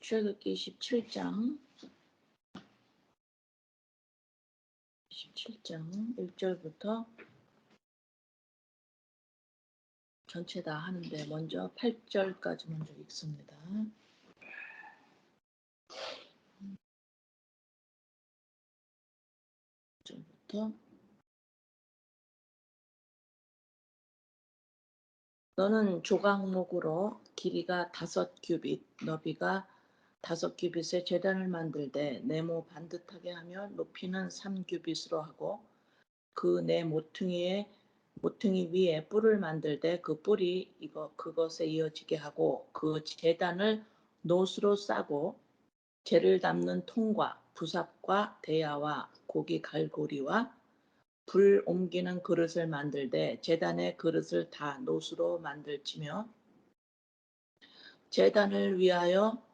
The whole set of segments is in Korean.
출애굽기 17장 1절부터 전체 다 하는데 먼저 8절까지 먼저 읽습니다. 1절부터 너는 조각목으로 길이가 5규빗, 너비가 5규빗의 제단을 만들되 네모 반듯하게 하며 높이는 3규빗으로 하고 그 네 모퉁이 위에 뿔을 만들되 그 뿔이 그것에 이어지게 하고 그 제단을 노수로 싸고 재를 담는 통과 부삽과 대야와 고기 갈고리와 불 옮기는 그릇을 만들되 제단의 그릇을 다 노수로 만들지며 제단을 위하여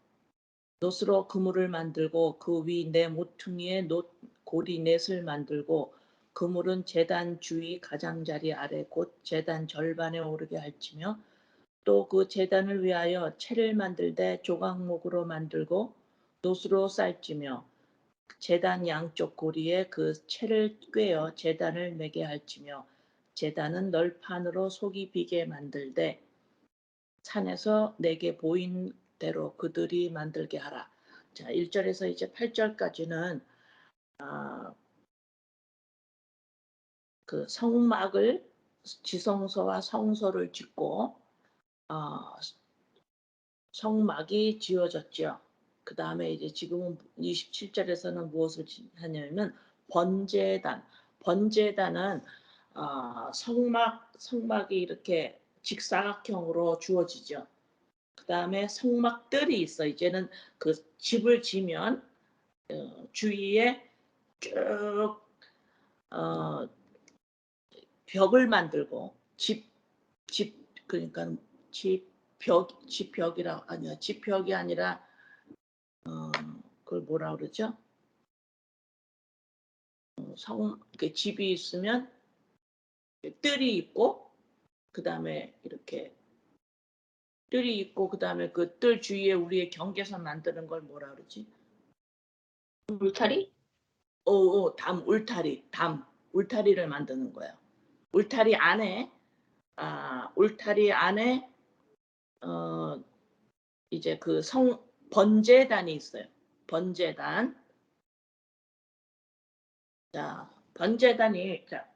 노수로 그물을 만들고 그 위 네 모퉁이에 고리 넷을 만들고 그물은 제단 주위 가장자리 아래 곧 제단 절반에 오르게 할지며 또 그 제단을 위하여 채를 만들되 조각목으로 만들고 노수로 쌀지며 제단 양쪽 고리에 그 채를 꿰어 제단을 매게 할지며 제단은 널판으로 속이 비게 만들되 산에서 내게 보인 대로 그들이 만들게 하라. 자, 1절에서 이제 8절까지는 그 성막을 지성소와 성소를 짓고 성막이 지어졌죠. 그 다음에 이제 지금은 27절에서는 무엇을 하냐면 번제단은 성막이 이렇게 직사각형으로 주어지죠. 그 다음에 성막들이 있어. 이제는 그 집을 지면 주위에 쭉 벽을 만들고 그러니까 집벽이 아니라 그걸 뭐라 그러죠? 집이 있으면 뜰이 있고 그다음에 이렇게 뜰이 있고 그다음에 그 뜰 주위에 우리의 경계선 만드는 걸 뭐라 그러지? 울타리? 울타리를 만드는 거예요. 울타리 안에 이제 그 번제단이 있어요. 번제단. 자,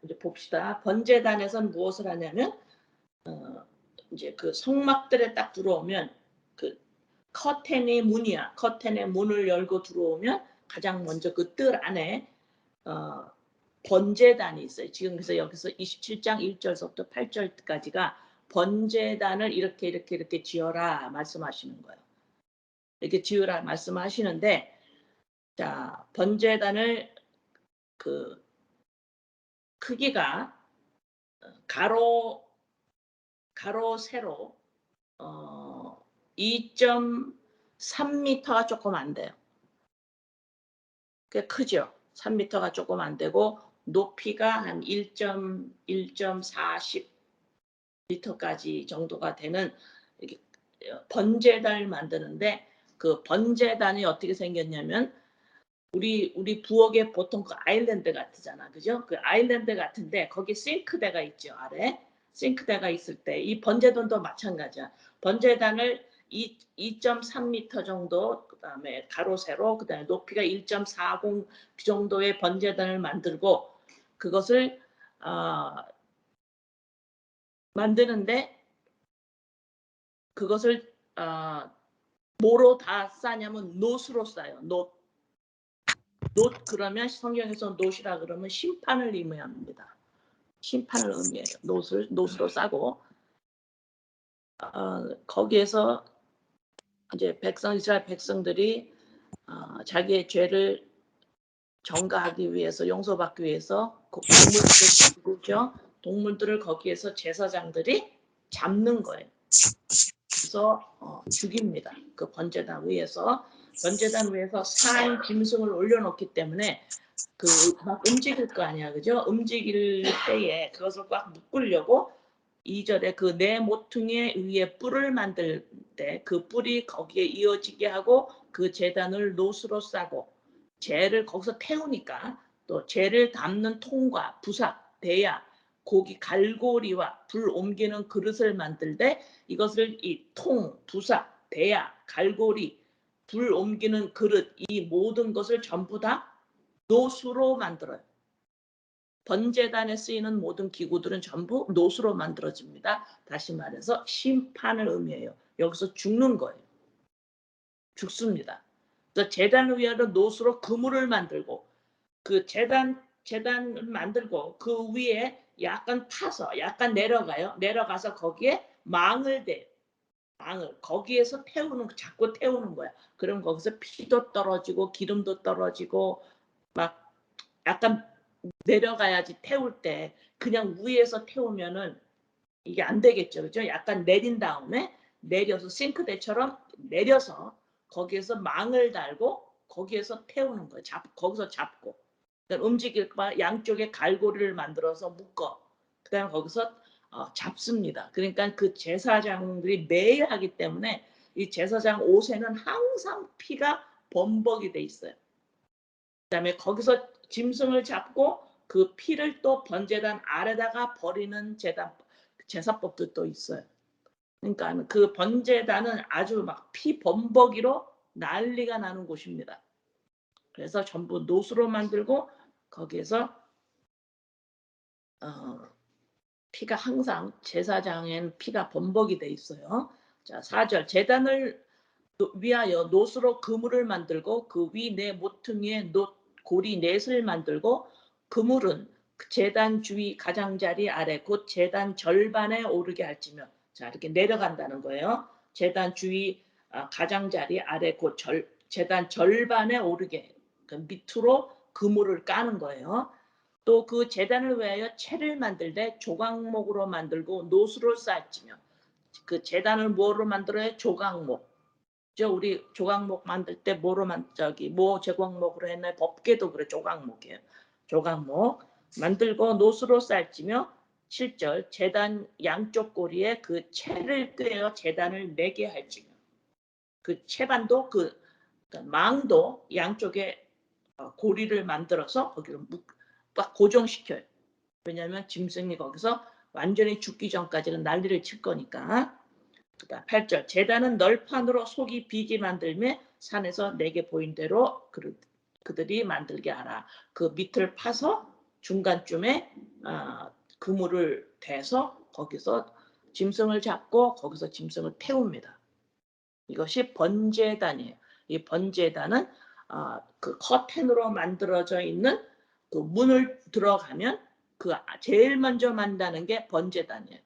이제 봅시다. 번제단에서는 무엇을 하냐면 이제 그 성막들에 딱 들어오면 그 커튼의 문을 열고 들어오면 가장 먼저 그 뜰 안에 번제단이 있어요. 지금 그래서 여기서 27장 1절부터 8절까지가 번제단을 이렇게 지어라 말씀하시는 거예요. 이렇게 지으라 말씀하시는데, 자, 번제단을 그 크기가 가로 세로 2.3m가 조금 안 돼요. 꽤 크죠. 3m가 조금 안 되고 높이가 한 1.40m까지 정도가 되는 이렇게 번제단을 만드는데, 그 번제단이 어떻게 생겼냐면 우리 부엌에 보통 그 아일랜드 같잖아, 그죠? 그 아일랜드 같은데 거기 싱크대가 있죠. 아래 싱크대가 있을 때 이 번제단도 마찬가지야. 번제단을 2.3m 정도, 그다음에 가로 세로, 그다음에 높이가 1.40 정도의 번제단을 만들고 그것을 만드는데 그것을 뭐로 다 싸냐면 놋으로 싸요. 놋 그러면 성경에서 놋이라 그러면 심판을 의미합니다. 심판을 의미해요. 놋으로 싸고 거기에서 이제 이스라엘 백성들이 자기의 죄를 정가하기 위해서, 용서받기 위해서 동물들을 거기에서 제사장들이 잡는 거예요. 그래서 죽입니다. 그 번제단 위에서 산 짐승을 올려놓기 때문에 막 움직일 거 아니야, 그죠? 움직일 때에 그것을 꽉 묶으려고 2절에 그 내 모퉁이 위에 뿔을 만들 때 그 뿔이 거기에 이어지게 하고 그 제단을 노수로 싸고 재를 거기서 태우니까 또 재를 담는 통과 부삭 대야 고기 갈고리와 불 옮기는 그릇을 만들되 이것을 이 통 부삭 대야 갈고리 불 옮기는 그릇 이 모든 것을 전부 다 노수로 만들어요. 번제단에 쓰이는 모든 기구들은 전부 노수로 만들어집니다. 다시 말해서 심판을 의미해요. 여기서 죽는 거예요. 죽습니다. 그래서 제단을 위하여 노수로 그물을 만들고 그 제단을 만들고 그 위에 약간 파서 약간 내려가요. 내려가서 거기에 망을 대요. 망을 거기에서 자꾸 태우는 거야. 그럼 거기서 피도 떨어지고 기름도 떨어지고 막 약간 내려가야지 태울 때 그냥 위에서 태우면은 이게 안 되겠죠. 그죠? 약간 내린 다음에 내려서 싱크대처럼 내려서 거기에서 망을 달고 거기에서 태우는 거예요. 거기서 잡고. 그다음 움직일까 양쪽에 갈고리를 만들어서 묶어. 그다음에 거기서 잡습니다. 그러니까 그 제사장들이 매일 하기 때문에 이 제사장 옷에는 항상 피가 범벅이 돼 있어요. 그다음에 거기서 짐승을 잡고 그 피를 또 번제단 아래다가 버리는 제사법도 또 있어요. 그러니까 그 번제단은 아주 막 피범벅이로 난리가 나는 곳입니다. 그래서 전부 노수로 만들고 거기에서 어, 피가 항상 제사장엔 피가 범벅이 돼 있어요. 자, 4절 제단을 위하여 노수로 그물을 만들고 그 위 네 모퉁이에 고리 넷을 만들고 그물은 제단 주위 가장자리 아래 곧 제단 절반에 오르게 할지며 자 이렇게 내려간다는 거예요. 제단 주위 가장자리 아래 곧 제단 절반에 오르게 그 밑으로 그물을 까는 거예요. 또 그 제단을 위하여 채를 만들되 조각목으로 만들고 노수로 쌓지며 그 제단을 뭐로 만들어요? 조각목. 우리 조각목 만들 때 뭐로 뭐 제각목으로 했나요? 법계도 그래 조각목이에요. 조각목 만들고 노수로 쌓지며 7절 제단 양쪽 꼬리에 그 채를 꿰어 제단을 내게 할지며 그 채반도 그러니까 망도 양쪽에 고리를 만들어서 거기를 딱 고정시켜요. 왜냐하면 짐승이 거기서 완전히 죽기 전까지는 난리를 칠 거니까. 그다음 8절 제단은 널판으로 속이 비게 만들며 산에서 내게 보인 대로 그들이 만들게 하라. 그 밑을 파서 중간쯤에 그물을 대서 거기서 짐승을 잡고 거기서 짐승을 태웁니다. 이것이 번제단이에요. 이 번제단은 그 커튼으로 만들어져 있는 그 문을 들어가면 그 제일 먼저 만다는 게 번제단이에요.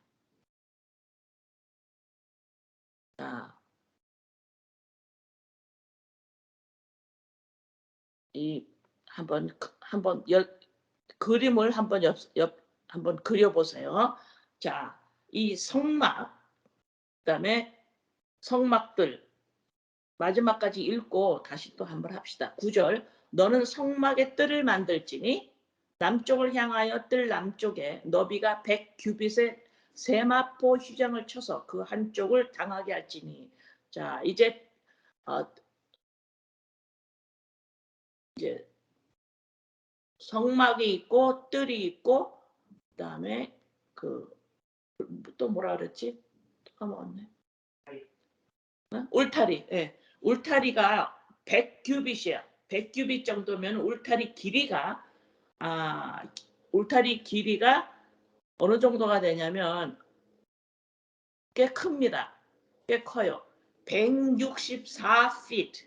이 한번 그림을 한번 그려보세요. 자, 이 성막 그다음에 성막들 마지막까지 읽고 다시 또 한번 합시다. 9절 너는 성막의 뜰을 만들지니 남쪽을 향하여 뜰 남쪽에 너비가 100규빗의 세마포 휘장을 쳐서 그 한쪽을 당하게 할지니 자 이제 이제 성막이 있고 뜰이 있고 그다음에 그 또 뭐라 그랬지? 까먹었네. 울타리. 예. 울타리가 100규빗이야. 100규빗 정도면 아 울타리 길이가 어느 정도가 되냐면 꽤 큽니다. 꽤 커요. 164feet.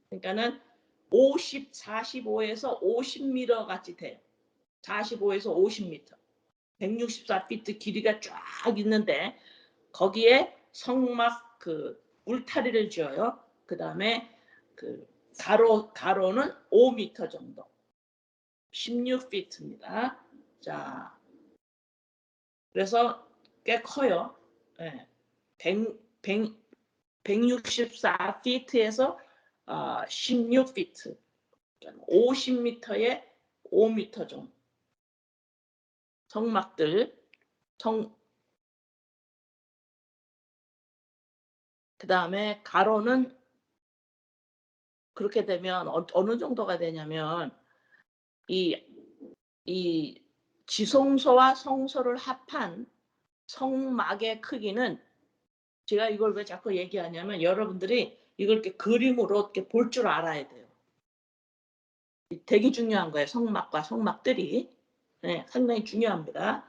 그러니까는 45에서 50m 같이 돼요. 45에서 50m. 164피트 길이가 쫙 있는데 거기에 성막 그 울타리를 지어요. 그다음에 그 가로는 5m 정도. 16피트입니다. 자, 그래서 꽤 커요. 예. 164피트에서 16피트. 50m에 5m 정도. 성막들 그다음에 가로는 그렇게 되면 어느 정도가 되냐면 이 이 지성소와 성소를 합한 성막의 크기는, 제가 이걸 왜 자꾸 얘기하냐면 여러분들이 이걸 이렇게 그림으로 이렇게 볼 줄 알아야 돼요. 되게 중요한 거예요. 성막과 성막들이. 네, 상당히 중요합니다.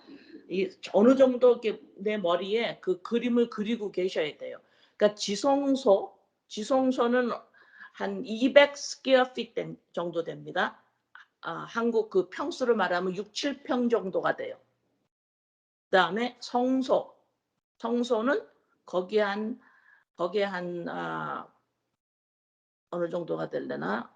이 어느 정도 이렇게 내 머리에 그 그림을 그리고 계셔야 돼요. 그러니까 지성소는 한 200 스퀘어 피트 정도 됩니다. 한국 그 평수를 말하면 6-7평 정도가 돼요. 그다음에 성소는 거기에 한 거기에 한 어느 정도가 되려나?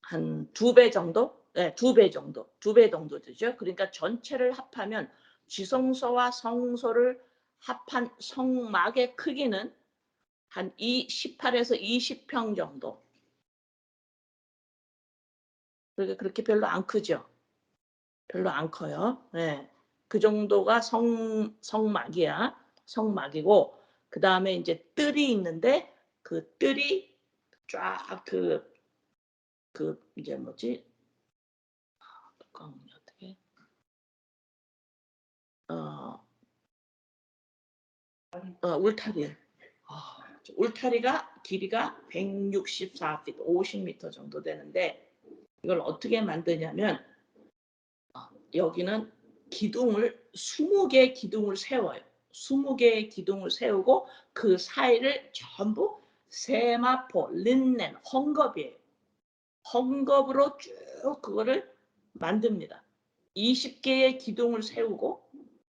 한 2배 정도? 네, 2배 정도. 2배 정도 되죠. 그러니까 전체를 합하면 지성소와 성소를 합한 성막의 크기는 한 18에서 20평 정도. 그러니까 그렇게 별로 안 크죠. 별로 안 커요. 네. 그 정도가 성막이야. 성막이고, 그다음에 인제 뜰이 있는데 그 뜰이 쫙 이제 뭐지? 어떻게 어 울타리. 울타리가 길이가 164 feet 50 미터 정도 되는데, 이걸 어떻게 만드냐면 여기는 기둥을 20개의 기둥을 세워요. 20개의 기둥을 세우고 그 사이를 전부 세마포, 린넨, 헝겊이에요. 헝겊으로 쭉 그거를 만듭니다. 20개의 기둥을 세우고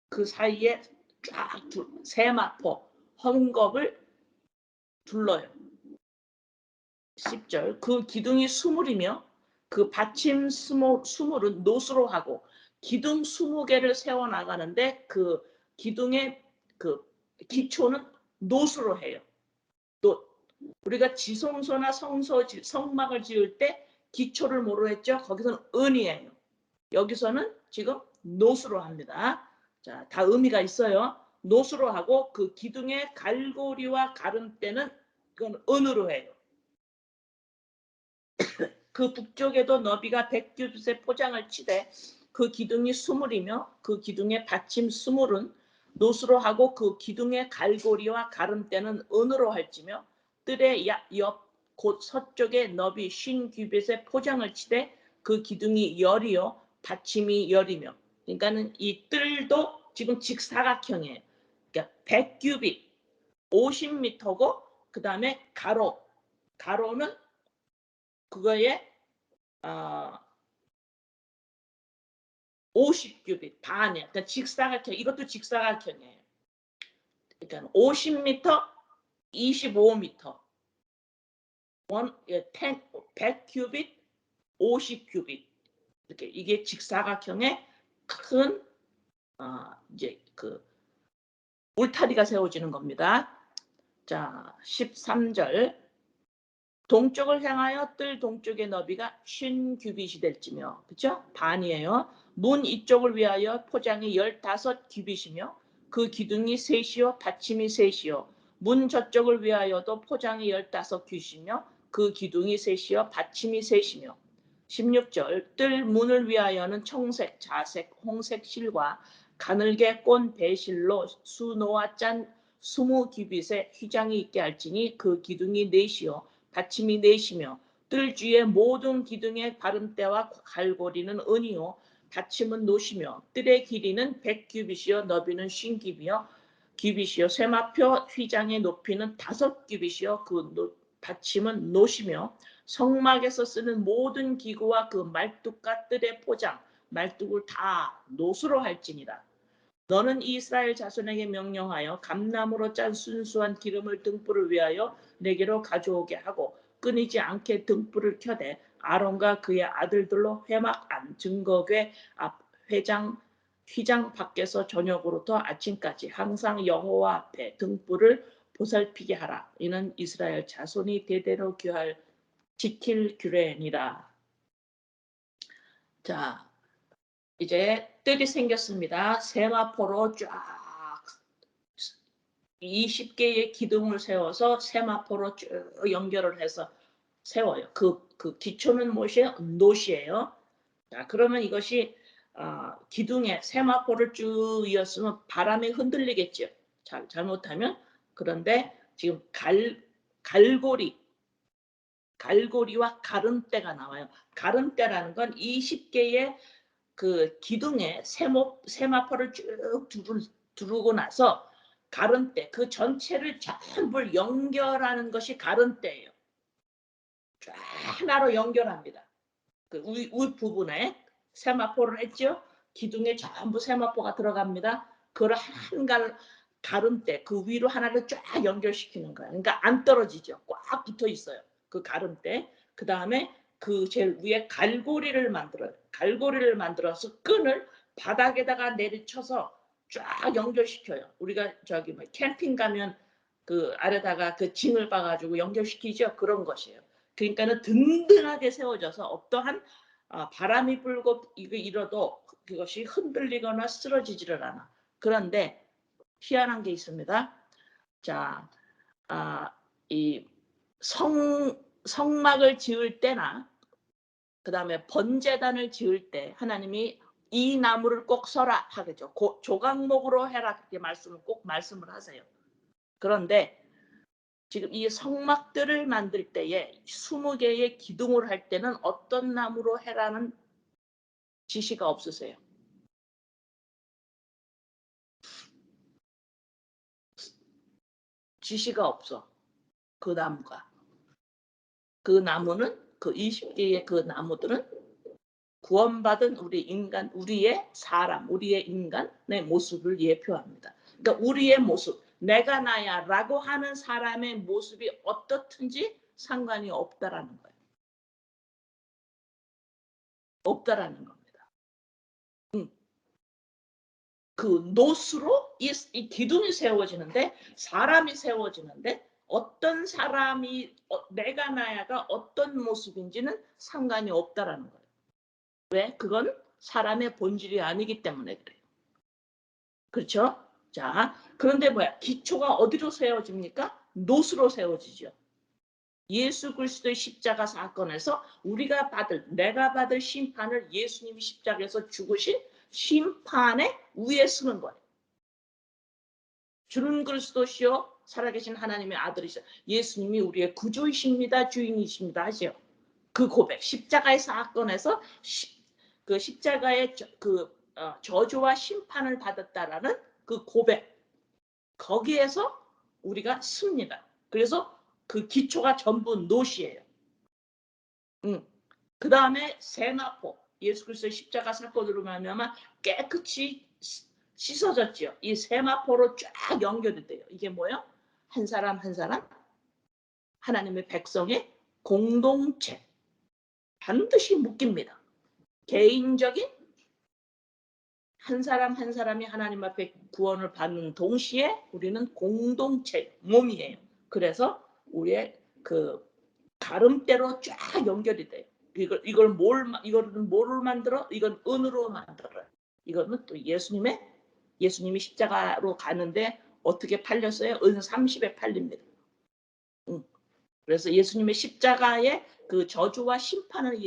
그 사이에 쫙 세마포, 헝겊을 둘러요. 10절. 그 기둥이 수물이며 그 받침 수물은 노수로 하고, 기둥 20개를 세워 나가는데 그 기둥의 그 기초는 노수로 해요. 노. 우리가 지성소나 성막을 지을 때 기초를 뭐로 했죠? 거기서는 은이에요. 여기서는 지금 노수로 합니다. 자, 다 의미가 있어요. 노수로 하고 그 기둥의 갈고리와 가름대는 그건 은으로 해요. 그 북쪽에도 너비가 100규빗의 포장을 치되 그 기둥이 수물이며 그 기둥의 받침 수물은 노수로 하고 그 기둥의 갈고리와 가름대는 은으로 할지며 뜰의 옆 곧 서쪽에 너비 50규빗의 포장을 치되 그 기둥이 열이요 받침이 열이며. 그러니까는 이 뜰도 지금 직사각형이에요. 그러니까 100규빗 50m고 그다음에 가로는 그거에 50규빗 반이야. 그러니까 직사각형, 이것도 직사각형이에요. 그러니까 50m, 25m, 100규빗, 50규빗, 이렇게 이게 직사각형의 큰 이제 그 울타리가 세워지는 겁니다. 자, 13절. 동쪽을 향하여 뜰 동쪽의 너비가 50규빗이 될지며, 그렇죠? 반이에요. 문 이쪽을 위하여 포장이 15규빗이며 그 기둥이 셋이요 받침이 셋이요. 문 저쪽을 위하여도 포장이 15규빗이며 그 기둥이 셋이요 받침이 셋이며. 16절. 뜰 문을 위하여는 청색, 자색, 홍색 실과 가늘게 꼰 배실로 수노와 짠 20규빗의 휘장이 있게 할지니 그 기둥이 넷이요 받침이 넷이며 뜰 주의 모든 기둥의 가름대와 갈고리는 은이요 받침은 노시며 뜰의 길이는 100규빗이요 너비는 50규빗이요 세마표 휘장의 높이는 5규빗이요 그 받침은 노시며 성막에서 쓰는 모든 기구와 그 말뚝과 뜰의 포장 말뚝을 다 노수로 할지니라. 너는 이스라엘 자손에게 명령하여 감나무로 짠 순수한 기름을 등불을 위하여 내게로 가져오게 하고 끊이지 않게 등불을 켜되 아론과 그의 아들들로 회막 안 증거궤 앞 휘장 밖에서 저녁으로부터 아침까지 항상 여호와 앞에 등불을 보살피게 하라. 이는 이스라엘 자손이 대대로 지킬 규례니라. 자, 이제 뜰이 생겼습니다. 세마포로 쫙 20개의 기둥을 세워서 세마포로 쭉 연결을 해서 세워요. 그 기초는 무엇이에요? 놋이에요. 자, 그러면 이것이 기둥에 세마포를 쭉 이었으면 바람에 흔들리겠죠. 잘못하면. 그런데 지금 갈고리와 가름대가 나와요. 가름대라는 건 20개의 그 기둥에 세마포를 쭉 두르고 나서 가름대, 그 전체를 전부 연결하는 것이 가름대예요. 쫙 하나로 연결합니다. 그 윗부분에 세마포를 했죠. 기둥에 전부 세마포가 들어갑니다. 그걸 가름대 그 위로 하나를 쫙 연결시키는 거예요. 그러니까 안 떨어지죠. 꽉 붙어 있어요. 그 가름대. 그 다음에 그 제일 위에 갈고리를 만들어요. 갈고리를 만들어서 끈을 바닥에다가 내리쳐서 쫙 연결시켜요. 우리가 저기 뭐 캠핑 가면 그 아래다가 그 징을 봐가지고 연결시키죠. 그런 것이에요. 그러니까는 든든하게 세워져서 어떠한 바람이 불고 이러도 그것이 흔들리거나 쓰러지지를 않아. 그런데 희한한 게 있습니다. 자, 이 성막을 지을 때나 그 다음에 번제단을 지을 때 하나님이 이 나무를 꼭 서라 하겠죠. 조각목으로 해라 그렇게 꼭 말씀을 하세요. 그런데 지금 이 성막들을 만들 때에 20개의 기둥을 할 때는 어떤 나무로 해라는 지시가 없으세요? 지시가 없어. 그 나무가. 그 나무는 그 20개의 그 나무들은 구원받은 우리의 사람, 우리의 인간의 모습을 예표합니다. 그러니까 우리의 모습, 내가 나야라고 하는 사람의 모습이 어떻든지 상관이 없다라는 거예요. 없다라는 겁니다. 그 놋으로 이 기둥이 세워지는데 사람이 세워지는데 어떤 사람이 내가 나야가 어떤 모습인지는 상관이 없다라는 거예요. 왜? 그건 사람의 본질이 아니기 때문에 그래요. 그렇죠? 자, 그런데 뭐야? 기초가 어디로 세워집니까? 놋으로 세워지죠. 예수 그리스도의 십자가 사건에서 내가 받을 심판을 예수님이 십자가에서 죽으신 심판의 위에 쓰는 거예요. 주는 그리스도시요 살아계신 하나님의 아들이시죠. 예수님이 우리의 구주이십니다. 주인이십니다. 하죠. 그 고백. 십자가의 사건에서 그 십자가의 저주와 심판을 받았다라는 그 고백. 거기에서 우리가 씁니다. 그래서 그 기초가 전부 놋이에요. 그 다음에 세마포. 예수 그리스도의 십자가 사건으로 말미암아 깨끗이 씻어졌지요. 이 세마포로 쫙 연결이 돼요. 이게 뭐예요? 한 사람 한 사람 하나님의 백성의 공동체. 반드시 묶입니다. 개인적인 한 사람 한 사람이 하나님 앞에 구원을 받는 동시에 우리는 공동체, 몸이에요. 그래서 우리의 그 가름대로 쫙 연결이 돼요. 이거를 뭐를 만들어? 이건 은으로 만들어요. 이거는 또 예수님이 십자가로 가는데 어떻게 팔렸어요? 은 30에 팔립니다. 그래서 예수님의 십자가의 그 저주와 심판을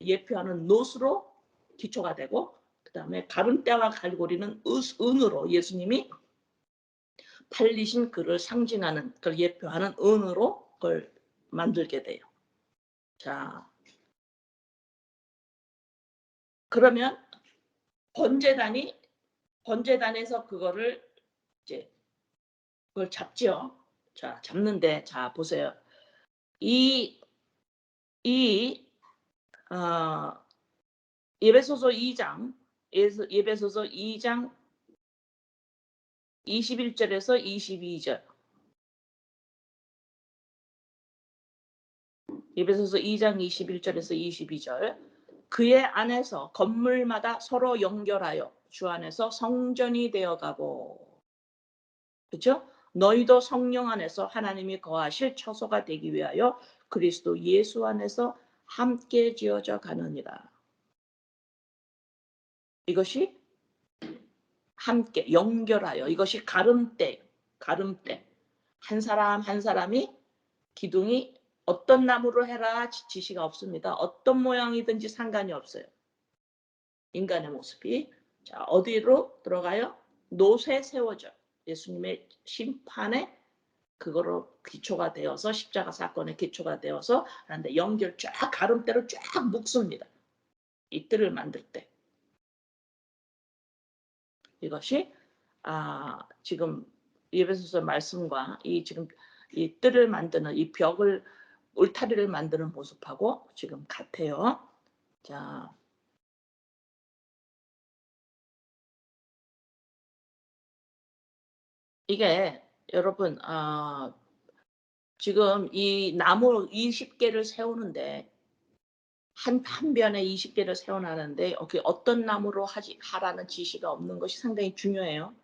예표하는 놋으로 기초가 되고 그 다음에 가름대와 갈고리는 은으로 예수님이 팔리신 그를 상징하는 그걸 예표하는 은으로 그걸 만들게 돼요. 자, 그러면 번제단에서 그거를 이제 그걸 잡죠. 자, 잡는데 자 보세요. 이 이 예배소서 2장 예배소서 2장 21절에서 22절. 예배소서 2장 21절에서 22절. 그의 안에서 건물마다 서로 연결하여 주 안에서 성전이 되어가고. 그렇죠? 너희도 성령 안에서 하나님이 거하실 처소가 되기 위하여 그리스도 예수 안에서 함께 지어져 가느니라. 이것이 함께 연결하여 이것이 가름대. 가름대. 한 사람 한 사람이 기둥이 어떤 나무로 해라 지시가 없습니다. 어떤 모양이든지 상관이 없어요. 인간의 모습이. 자, 어디로 들어가요? 노새 세워져. 예수님의 심판에 그거로 기초가 되어서 십자가 사건의 기초가 되어서 하는데 연결 쫙 가름대로 쫙 묶습니다. 이 뜰을 만들 때. 이것이 지금 에베소서 말씀과 이 지금 이 뜰을 만드는 이 벽을 울타리를 만드는 모습하고 지금 같아요. 자, 이게 여러분 지금 이 나무 20개를 세우는데 한 변에 20개를 세워나는데 어떤 나무로 하라는 지시가 없는 것이 상당히 중요해요.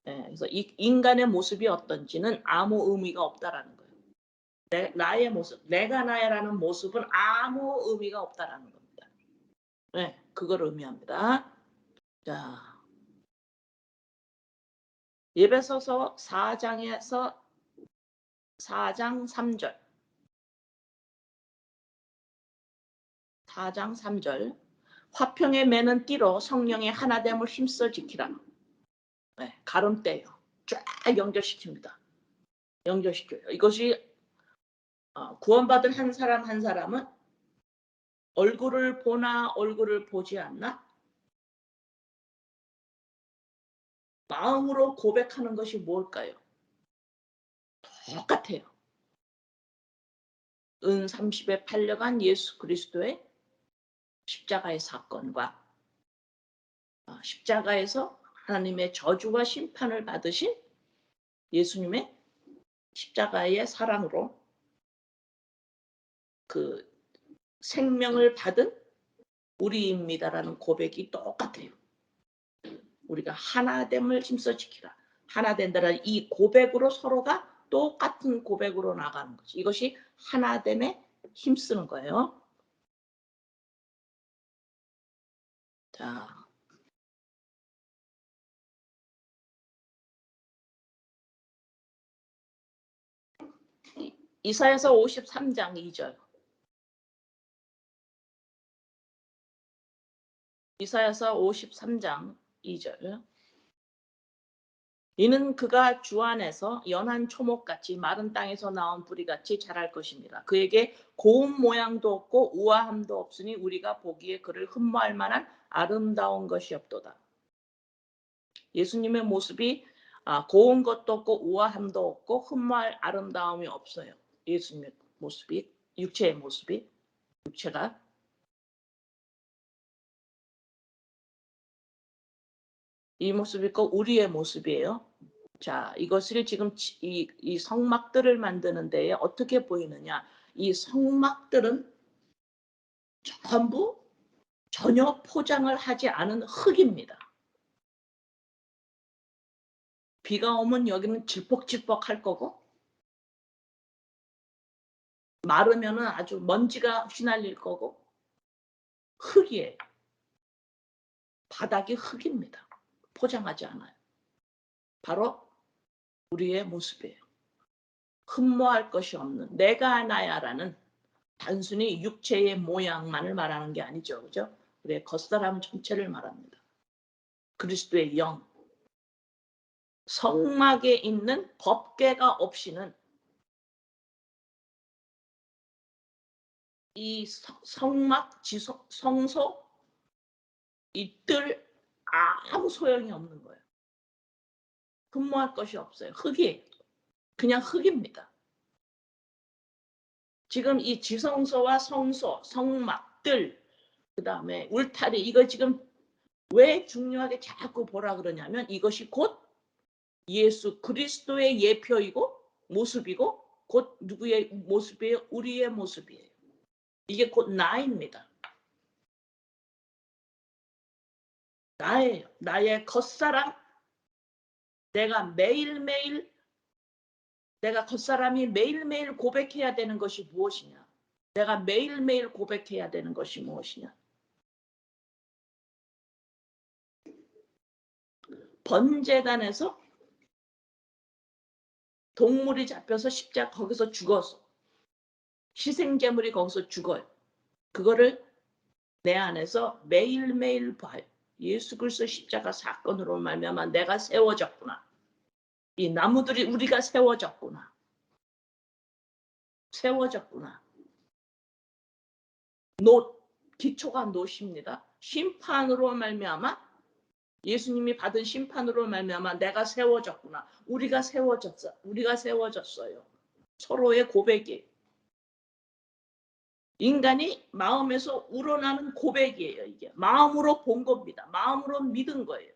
예, 그래서 이 인간의 모습이 어떤지는 아무 의미가 없다라는 거예요. 나의 모습, 내가 나야라는 모습은 아무 의미가 없다라는 겁니다. 네, 그걸 의미합니다. 자, 예배소서 4장에서 4장 3절. 4장 3절. 화평에 매는 띠로 성령의 하나됨을 힘써 지키라. 네, 가름대요. 쫙 연결시킵니다. 연결시켜요. 이것이 구원받은 한 사람 한 사람은 얼굴을 보나 얼굴을 보지 않나 마음으로 고백하는 것이 뭘까요? 똑같아요. 은 30에 팔려간 예수 그리스도의 십자가의 사건과 십자가에서 하나님의 저주와 심판을 받으신 예수님의 십자가의 사랑으로 그 생명을 받은 우리입니다라는 고백이 똑같아요. 우리가 하나됨을 힘써 지키라. 하나 된다는 이 고백으로 서로가 똑같은 고백으로 나가는 거지. 이것이 하나됨에 힘쓰는 거예요. 자, 이사야서 53장 2절. 이사야서 53장 2절. 이는 그가 주 안에서 연한 초목같이 마른 땅에서 나온 뿌리같이 자랄 것입니다. 그에게 고운 모양도 없고 우아함도 없으니 우리가 보기에 그를 흠모할 만한 아름다운 것이 없도다. 예수님의 모습이 고운 것도 없고 우아함도 없고 흠모할 아름다움이 없어요. 예수님의 모습이, 육체의 모습이, 육체가. 이 모습이 꼭 우리의 모습이에요. 자, 이것을 지금 이 성막들을 만드는 데에 어떻게 보이느냐. 이 성막들은 전부 전혀 포장을 하지 않은 흙입니다. 비가 오면 여기는 질퍽질퍽할 거고 마르면은 아주 먼지가 휘날릴 거고 흙이에요. 바닥이 흙입니다. 포장하지 않아요. 바로 우리의 모습이에요. 흠모할 것이 없는 내가 나야라는 단순히 육체의 모양만을 말하는 게 아니죠. 그죠? 우리의 겉사람 전체를 말합니다. 그리스도의 영. 성막에 있는 법궤가 없이는 이 성막, 성소, 이들 아무 소용이 없는 거예요. 흠모할 것이 없어요. 흙이에요. 그냥 흙입니다. 지금 이 지성소와 성소, 성막들, 그 다음에 울타리, 이거 지금 왜 중요하게 자꾸 보라 그러냐면 이것이 곧 예수 그리스도의 예표이고 모습이고 곧 누구의 모습이에요? 우리의 모습이에요. 이게 곧 나입니다. 나예요. 나의 겉사람. 내가 겉사람이 매일매일 고백해야 되는 것이 무엇이냐? 내가 매일매일 고백해야 되는 것이 무엇이냐? 번제단에서 동물이 잡혀서 십자가 거기서 죽었어. 희생제물이 거기서 죽어요. 그거를 내 안에서 매일매일 봐요. 예수 그리스도 십자가 사건으로 말미암아 내가 세워졌구나. 이 나무들이 우리가 세워졌구나. 세워졌구나. 기초가 놋입니다. 심판으로 말미암아 예수님이 받은 심판으로 말미암아 내가 세워졌구나. 우리가 세워졌어. 우리가 세워졌어요. 서로의 고백이 인간이 마음에서 우러나는 고백이에요. 이게 마음으로 본 겁니다. 마음으로 믿은 거예요.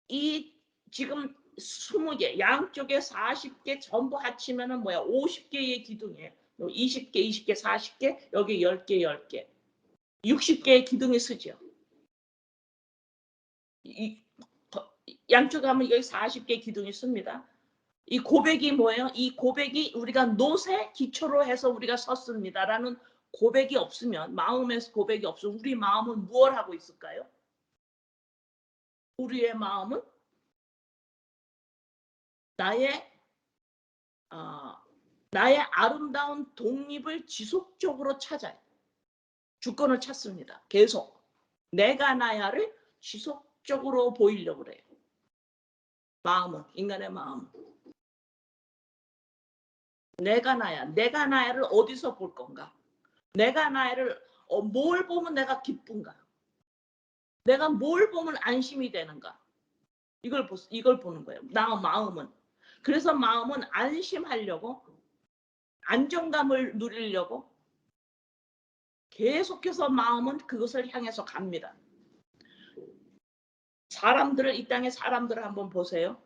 이 지금 20개 양쪽에 40개 전부 합치면은 뭐야 50개의 기둥이에요. 20개 20개 40개 여기 10개 10개 60개의 기둥이 쓰죠. 이, 양쪽에 하면 여기 40개 기둥이 씁니다. 이 고백이 뭐예요? 이 고백이 우리가 놋에 기초로 해서 우리가 섰습니다라는 고백이 없으면 마음에서 고백이 없으면 우리 마음은 무엇을 하고 있을까요? 우리의 마음은 나의 나의 아름다운 독립을 지속적으로 찾아요. 주권을 찾습니다. 계속 내가 나야를 지속적으로 보이려고 그래요. 마음은 인간의 마음. 내가 나야를 어디서 볼 건가? 내가 나야를 뭘 보면 내가 기쁜가? 내가 뭘 보면 안심이 되는가? 이걸 보는 거예요. 나 마음은. 그래서 마음은 안심하려고 안정감을 누리려고 계속해서 마음은 그것을 향해서 갑니다. 이 땅의 사람들을 한번 보세요.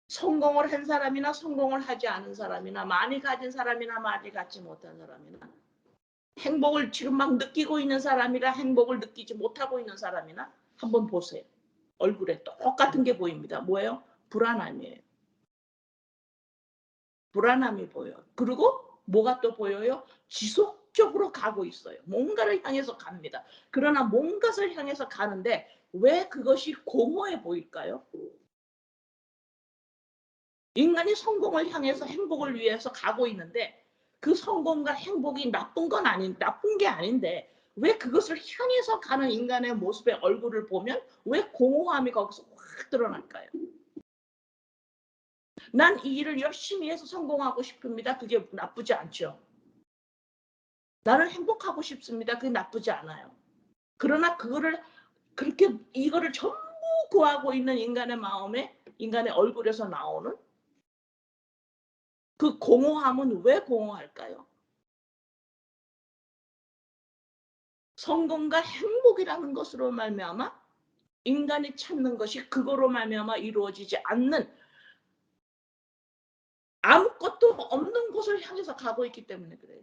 성공을 한 사람이나 성공을 하지 않은 사람이나 많이 가진 사람이나 많이 갖지 못한 사람이나 행복을 지금 막 느끼고 있는 사람이나 행복을 느끼지 못하고 있는 사람이나 한번 보세요. 얼굴에 똑같은 게 보입니다. 뭐예요? 불안함이에요. 불안함이 보여요. 그리고 뭐가 또 보여요? 지속적으로 가고 있어요. 뭔가를 향해서 갑니다. 그러나 뭔가를 향해서 가는데 왜 그것이 공허해 보일까요? 인간이 성공을 향해서 행복을 위해서 가고 있는데 그 성공과 행복이 나쁜 게 아닌데 왜 그것을 향해서 가는 인간의 모습의 얼굴을 보면 왜 공허함이 거기서 확 드러날까요? 난 이 일을 열심히 해서 성공하고 싶습니다. 그게 나쁘지 않죠. 나는 행복하고 싶습니다. 그게 나쁘지 않아요. 그러나 이거를 전부 구하고 있는 인간의 마음에 인간의 얼굴에서 나오는 그 공허함은 왜 공허할까요? 성공과 행복이라는 것으로 말미암아 인간이 찾는 것이 그거로 말미암아 이루어지지 않는 아무것도 없는 곳을 향해서 가고 있기 때문에 그래요.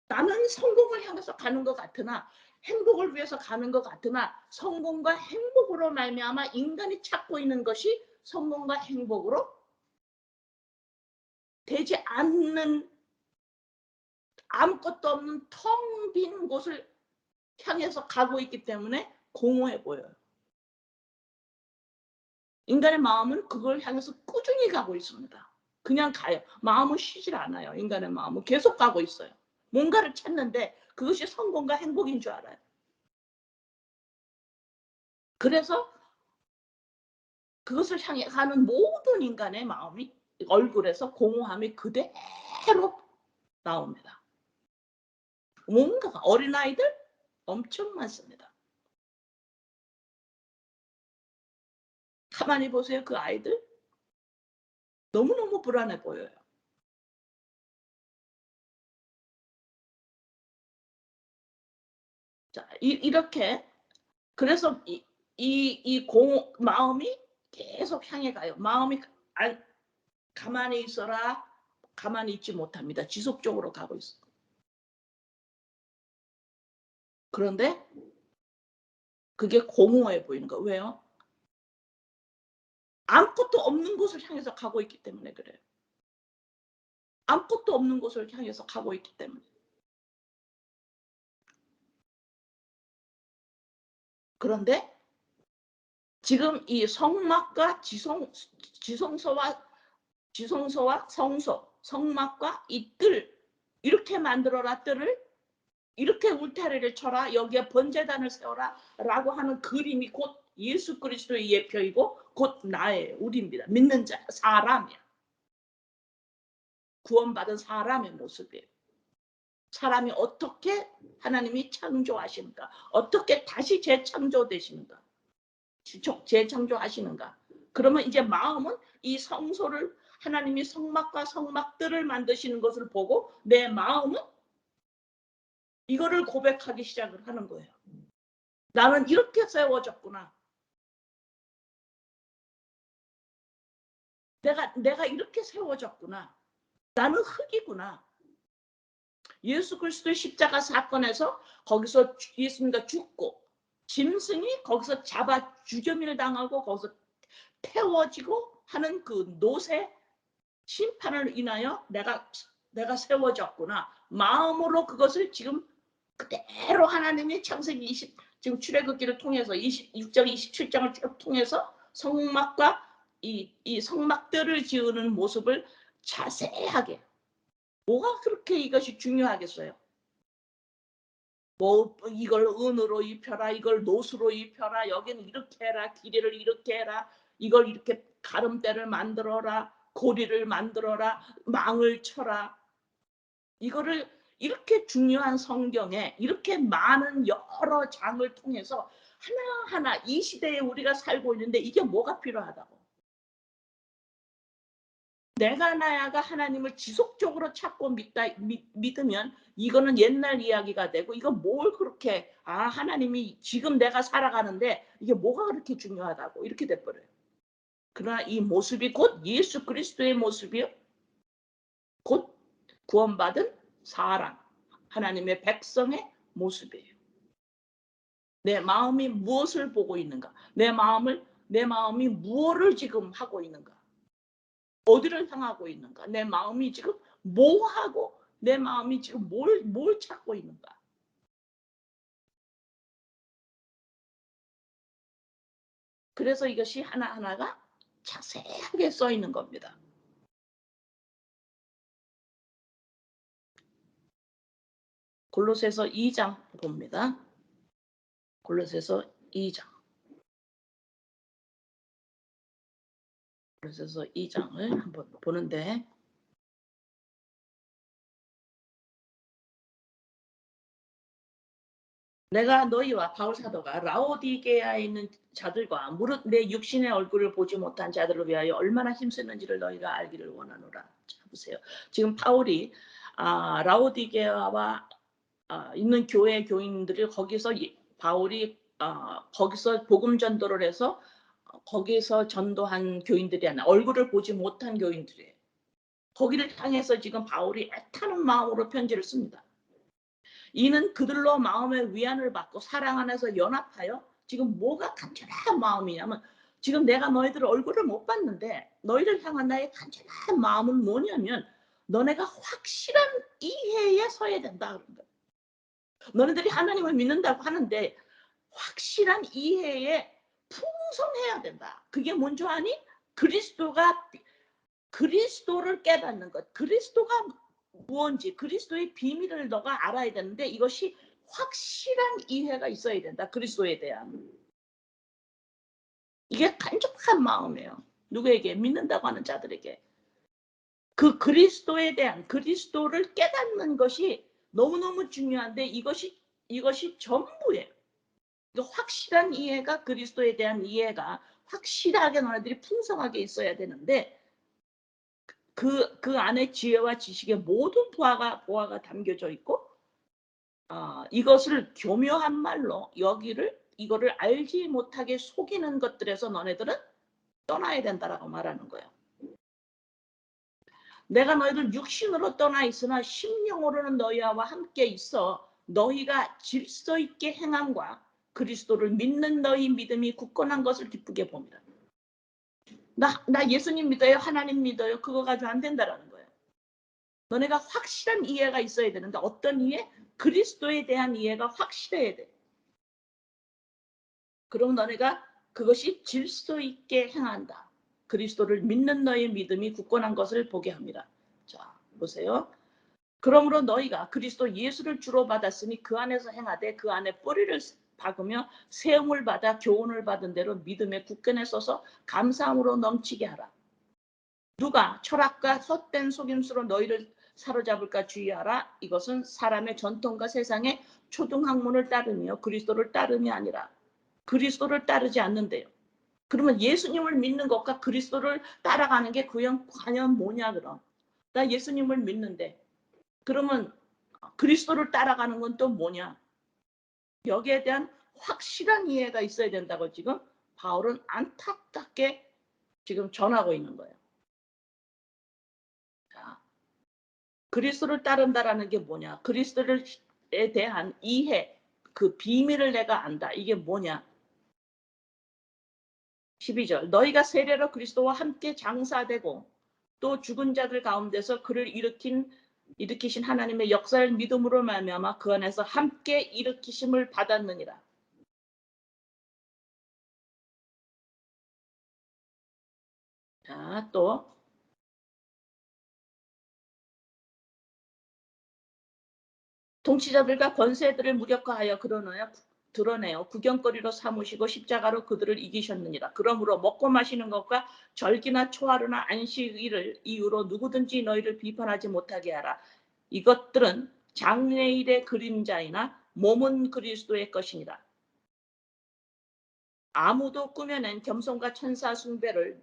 나는 성공을 향해서 가는 것 같으나 행복을 위해서 가는 것 같으나 성공과 행복으로 말미암아 인간이 찾고 있는 것이 성공과 행복으로 되지 않는 아무것도 없는 텅 빈 곳을 향해서 가고 있기 때문에 공허해 보여요. 인간의 마음은 그걸 향해서 꾸준히 가고 있습니다. 그냥 가요. 마음은 쉬질 않아요. 인간의 마음은 계속 가고 있어요. 뭔가를 찾는데 그것이 성공과 행복인 줄 알아요. 그래서 그것을 향해 가는 모든 인간의 마음이 얼굴에서 공허함이 그대로 나옵니다. 뭔가가 어린아이들 엄청 많습니다. 가만히 보세요. 그 아이들 너무너무 불안해 보여요. 자, 이렇게 그래서 마음이 계속 향해 가요. 마음이 가만히 있어라. 가만히 있지 못합니다. 지속적으로 가고 있어. 그런데 그게 공허해 보이는 거. 왜요? 아무것도 없는 곳을 향해서 가고 있기 때문에 그래요. 아무것도 없는 곳을 향해서 가고 있기 때문에. 그런데 지금 이 성막과 지성소와 성소, 성막과 이 뜰, 이렇게 만들어라. 뜰을 이렇게 울타리를 쳐라. 여기에 번제단을 세워라 라고 하는 그림이 곧 예수 그리스도의 예표이고 곧 나의 우리입니다. 믿는 자, 사람이야. 구원받은 사람의 모습이에요. 사람이 어떻게 하나님이 창조하시는가, 어떻게 다시 재창조되시는가, 재창조하시는가. 그러면 이제 마음은 이 성소를, 하나님이 성막과 성막들을 만드시는 것을 보고 내 마음은 이거를 고백하기 시작을 하는 거예요. 나는 이렇게 세워졌구나. 내가 이렇게 세워졌구나. 나는 흙이구나. 예수 그리스도의 십자가 사건에서 거기서 예수님과 죽고 짐승이 거기서 잡아 주저미를 당하고 거기서 태워지고 하는 그 노새 심판을 인하여 내가 세워졌구나. 마음으로 그것을 지금 그대로 하나님이 창세기 20, 지금 출애굽기를 통해서 26장 27장을 쭉 통해서 성막과 이 성막들을 지으는 모습을 자세하게. 뭐가 그렇게 이것이 중요하겠어요? 뭐 이걸 은으로 입혀라, 이걸 노수로 입혀라, 여기는 이렇게 해라, 길이를 이렇게 해라, 이걸 이렇게 가름대를 만들어라, 고리를 만들어라, 망을 쳐라. 이거를 이렇게 중요한 성경에 이렇게 많은 여러 장을 통해서 하나하나 이 시대에 우리가 살고 있는데 이게 뭐가 필요하다고? 내가 나야가 하나님을 지속적으로 찾고 믿으면 이거는 옛날 이야기가 되고, 이거 뭘 그렇게 하나님이 지금 내가 살아가는데 이게 뭐가 그렇게 중요하다고 이렇게 돼버려요. 그러나 이 모습이 곧 예수 그리스도의 모습이요, 곧 구원받은 사람, 하나님의 백성의 모습이에요. 내 마음이 무엇을 보고 있는가, 내 마음이 무엇을 지금 하고 있는가, 어디를 향하고 있는가, 내 마음이 지금 뭐 하고, 내 마음이 지금 뭘 찾고 있는가. 그래서 이것이 하나하나가 자세하게 써 있는 겁니다. 골로새서 2장 봅니다. 골로새서 2장. 골로새서 2장을 한번 보는데, 내가 너희와 바울 사도가 라오디게아에 있는 자들과 무릇 내 육신의 얼굴을 보지 못한 자들을 위하여 얼마나 힘쓰는지를 너희가 알기를 원하노라. 자, 보세요. 지금 바울이 라오디게아와 있는 교회 교인들이 거기서 바울이 거기서 복음 전도를 해서 거기서 전도한 교인들이 아니라 얼굴을 보지 못한 교인들이에요. 거기를 향해서 지금 바울이 애타는 마음으로 편지를 씁니다. 이는 그들로 마음의 위안을 받고 사랑 안에서 연합하여, 지금 뭐가 간절한 마음이냐면, 지금 내가 너희들 얼굴을 못 봤는데 너희를 향한 나의 간절한 마음은 뭐냐면, 너네가 확실한 이해에 서야 된다 그런 거예요. 너네들이 하나님을 믿는다고 하는데 확실한 이해에 풍성해야 된다. 그게 뭔지 아니? 그리스도를 깨닫는 것, 그리스도가 무언지, 그리스도의 비밀을 너가 알아야 되는데 이것이 확실한 이해가 있어야 된다. 그리스도에 대한. 이게 간절한 마음이에요. 누구에게? 믿는다고 하는 자들에게. 그 그리스도에 대한, 그리스도를 깨닫는 것이 너무너무 중요한데 이것이 전부예요. 확실한 이해가, 그리스도에 대한 이해가 확실하게 너희들이 풍성하게 있어야 되는데, 그 안에 지혜와 지식의 모든 보화가 담겨져 있고, 이것을 교묘한 말로 이거를 알지 못하게 속이는 것들에서 너네들은 떠나야 된다라고 말하는 거예요. 내가 너희들 육신으로 떠나 있으나 심령으로는 너희와 함께 있어 너희가 질서 있게 행함과 그리스도를 믿는 너희 믿음이 굳건한 것을 기쁘게 봅니다. 나 예수님 믿어요, 하나님 믿어요, 그거 가지고 안 된다라는 거예요. 너네가 확실한 이해가 있어야 되는데, 어떤 이해? 그리스도에 대한 이해가 확실해야 돼. 그럼 너네가 그것이 질서 있게 행한다. 그리스도를 믿는 너의 믿음이 굳건한 것을 보게 합니다. 자, 보세요. 그러므로 너희가 그리스도 예수를 주로 받았으니 그 안에서 행하되 그 안에 뿌리를 박으며 세움을 받아 교훈을 받은 대로 믿음에 굳건에 서서 감사함으로 넘치게 하라. 누가 철학과 헛된 속임수로 너희를 사로잡을까 주의하라. 이것은 사람의 전통과 세상의 초등학문을 따르며 그리스도를 따름이 아니라 그리스도를 따르지 않는데요. 그러면 예수님을 믿는 것과 그리스도를 따라가는 게 과연 뭐냐 그럼. 나 예수님을 믿는데 그러면 그리스도를 따라가는 건 또 뭐냐. 여기에 대한 확실한 이해가 있어야 된다고 지금 바울은 안타깝게 지금 전하고 있는 거예요. 자, 그리스도를 따른다라는 게 뭐냐. 그리스도에 대한 이해, 그 비밀을 내가 안다. 이게 뭐냐. 12절 너희가 세례로 그리스도와 함께 장사되고 또 죽은 자들 가운데서 그를 일으키신 하나님의 역사를 믿음으로 말미암아 그 안에서 함께 일으키심을 받았느니라. 자, 또 통치자들과 권세들을 무력화하여 드러내어 구경거리로 삼으시고 십자가로 그들을 이기셨느니라. 그러므로 먹고 마시는 것과 절기나 초하루나 안식일을 이유로 누구든지 너희를 비판하지 못하게 하라. 이것들은 장래일의 그림자이나 몸은 그리스도의 것이니라. 아무도 꾸며낸 겸손과 천사 숭배를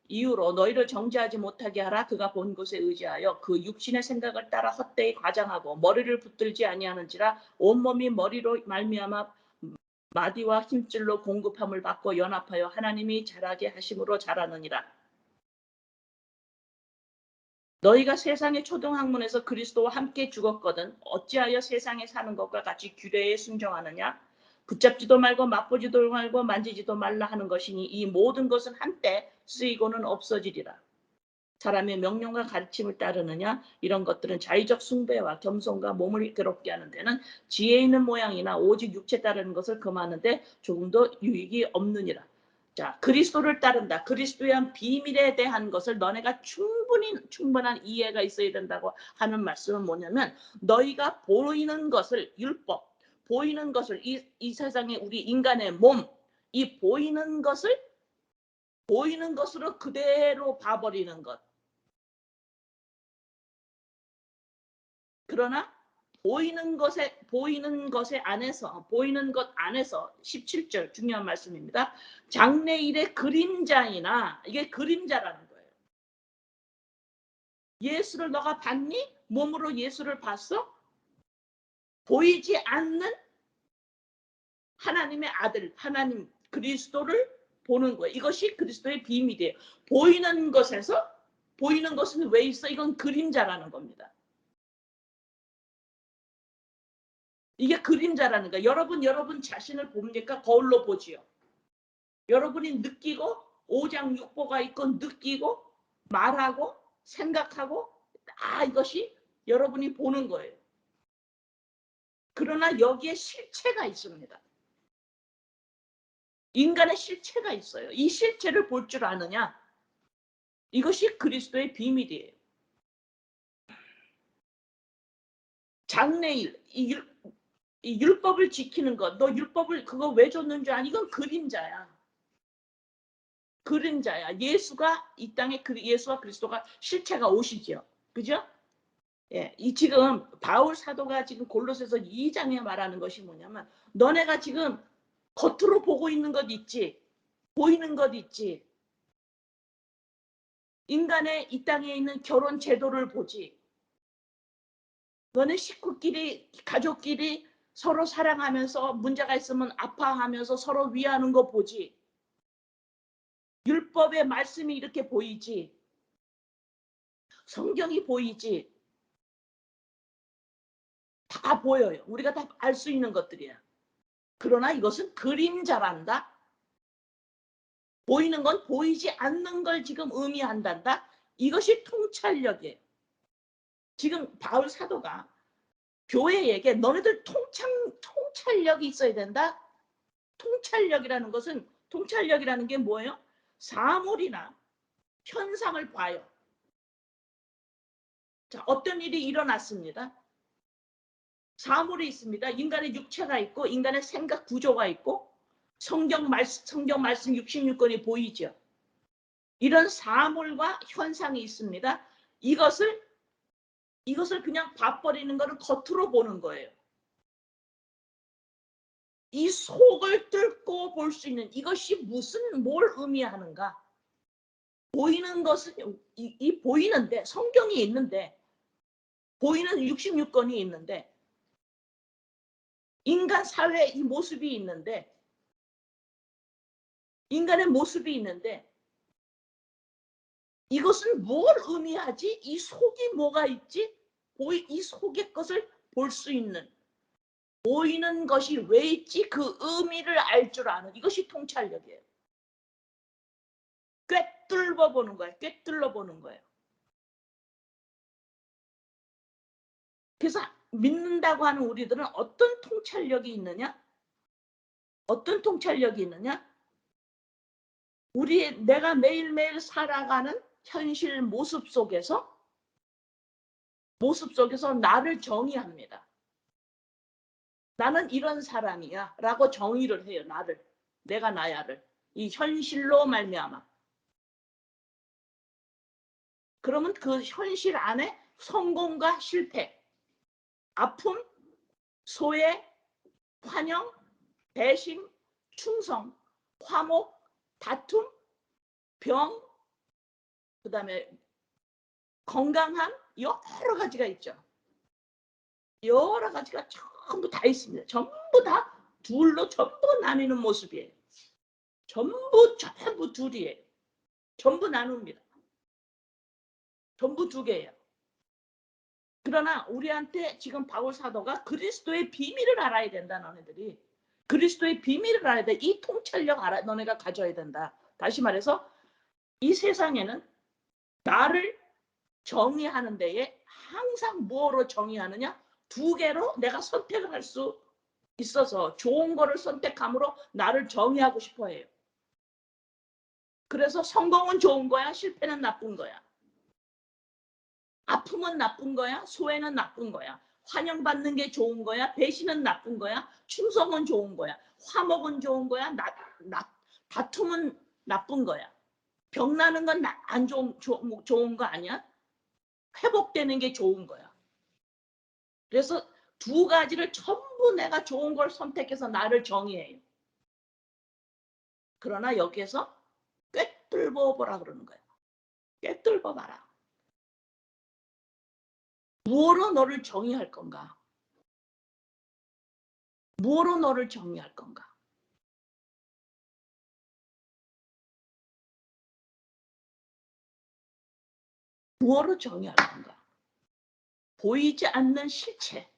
이유로 너희를 정죄하지 못하게 하라. 그가 본 것에 의지하여 그 육신의 생각을 따라 헛되이 과장하고 머리를 붙들지 아니하는지라. 온몸이 머리로 말미암아 마디와 힘줄로 공급함을 받고 연합하여 하나님이 자라게 하심으로 자라느니라. 너희가 세상의 초등학문에서 그리스도와 함께 죽었거든 어찌하여 세상에 사는 것과 같이 규례에 순종하느냐. 붙잡지도 말고 맛보지도 말고 만지지도 말라 하는 것이니 이 모든 것은 한때 쓰이고는 없어지리라. 사람의 명령과 가르침을 따르느냐. 이런 것들은 자의적 숭배와 겸손과 몸을 괴롭게 하는 데는 지혜 있는 모양이나 오직 육체 따르는 것을 금하는데 조금도 유익이 없느니라. 자, 그리스도를 따른다. 그리스도에 대한 비밀에 대한 것을 너네가 충분한 이해가 있어야 된다고 하는 말씀은 뭐냐면 너희가 보이는 것을 율법, 보이는 것을 이 세상에 우리 인간의 몸, 이 보이는 것을 보이는 것으로 그대로 봐버리는 것. 그러나 보이는 것 안에서 17절 중요한 말씀입니다. 장래일의 그림자이나 이게 그림자라는 거예요. 예수를 너가 봤니? 몸으로 예수를 봤어? 보이지 않는 하나님의 아들, 하나님 그리스도를 보는 거예요. 이것이 그리스도의 비밀이에요. 보이는 것은 왜 있어? 이건 그림자라는 겁니다. 이게 그림자라는 거예요. 여러분 자신을 봅니까? 거울로 보지요. 여러분이 느끼고 오장육부가 있고 느끼고 말하고 생각하고 이것이 여러분이 보는 거예요. 그러나 여기에 실체가 있습니다. 인간의 실체가 있어요. 이 실체를 볼 줄 아느냐? 이것이 그리스도의 비밀이에요. 장래일, 이 율법을 지키는 것, 너 율법을 그거 왜 줬는 줄 아니? 이건 그림자야. 그림자야. 예수가 이 땅에 예수와 그리스도가 실체가 오시죠. 그죠? 예, 이 지금 바울 사도가 지금 골로새서 2장에 말하는 것이 뭐냐면 너네가 지금 겉으로 보고 있는 것 있지. 보이는 것 있지. 인간의 이 땅에 있는 결혼 제도를 보지. 너네 식구끼리 가족끼리 서로 사랑하면서 문제가 있으면 아파하면서 서로 위하는 거 보지. 율법의 말씀이 이렇게 보이지. 성경이 보이지. 다 보여요. 우리가 다 알 수 있는 것들이야. 그러나 이것은 그림자란다. 보이는 건 보이지 않는 걸 지금 의미한단다. 이것이 통찰력이에요. 지금 바울 사도가 교회에게 너네들 통찰력이 있어야 된다. 통찰력이라는 것은 통찰력이라는 게 뭐예요? 사물이나 현상을 봐요. 자, 어떤 일이 일어났습니다. 사물이 있습니다. 인간의 육체가 있고 인간의 생각 구조가 있고 성경 말씀 66권이 보이죠. 이런 사물과 현상이 있습니다. 이것을 그냥 봐버리는 거를 겉으로 보는 거예요. 이 속을 뚫고 볼 수 있는 이것이 뭘 의미하는가? 보이는 것은 이 보이는데 성경이 있는데 보이는 66권이 있는데 인간 사회에 이 모습이 있는데 인간의 모습이 있는데 이것은 뭘 의미하지? 이 속이 뭐가 있지? 이 속의 것을 볼 수 있는 보이는 것이 왜 있지? 그 의미를 알 줄 아는 이것이 통찰력이에요. 꿰뚫어 보는 거예요. 꿰뚫어 보는 거예요. 그래서 믿는다고 하는 우리들은 어떤 통찰력이 있느냐? 어떤 통찰력이 있느냐? 내가 매일매일 살아가는 현실 모습 속에서 나를 정의합니다. 나는 이런 사람이야 라고 정의를 해요. 내가 나야를 이 현실로 말미암아. 그러면 그 현실 안에 성공과 실패, 아픔, 소외, 환영, 배신, 충성, 화목, 다툼, 병, 그다음에 건강함 여러 가지가 있죠. 여러 가지가 전부 다 있습니다. 전부 다 둘로 전부 나뉘는 모습이에요. 전부 둘이에요. 전부 나눕니다. 전부 두 개예요. 그러나 우리한테 지금 바울 사도가 그리스도의 비밀을 알아야 된다. 너네들이 그리스도의 비밀을 알아야 돼. 이 통찰력 너네가 가져야 된다. 다시 말해서 이 세상에는 나를 정의하는 데에 항상 뭐로 정의하느냐? 두 개로 내가 선택을 할 수 있어서 좋은 거를 선택함으로 나를 정의하고 싶어 해요. 그래서 성공은 좋은 거야, 실패는 나쁜 거야. 아픔은 나쁜 거야, 소외는 나쁜 거야. 환영받는 게 좋은 거야, 배신은 나쁜 거야, 충성은 좋은 거야, 화목은 좋은 거야, 다툼은 나쁜 거야. 병나는 건 안 좋은 거 아니야? 회복되는 게 좋은 거야. 그래서 두 가지를 전부 내가 좋은 걸 선택해서 나를 정의해요. 그러나 여기에서 꿰뚫어 보라 그러는 거야. 꿰뚫어 봐라. 무엇으로 너를 정의할 건가? 무엇으로 너를 정의할 건가? 무엇으로 정의할 건가? 보이지 않는 실체.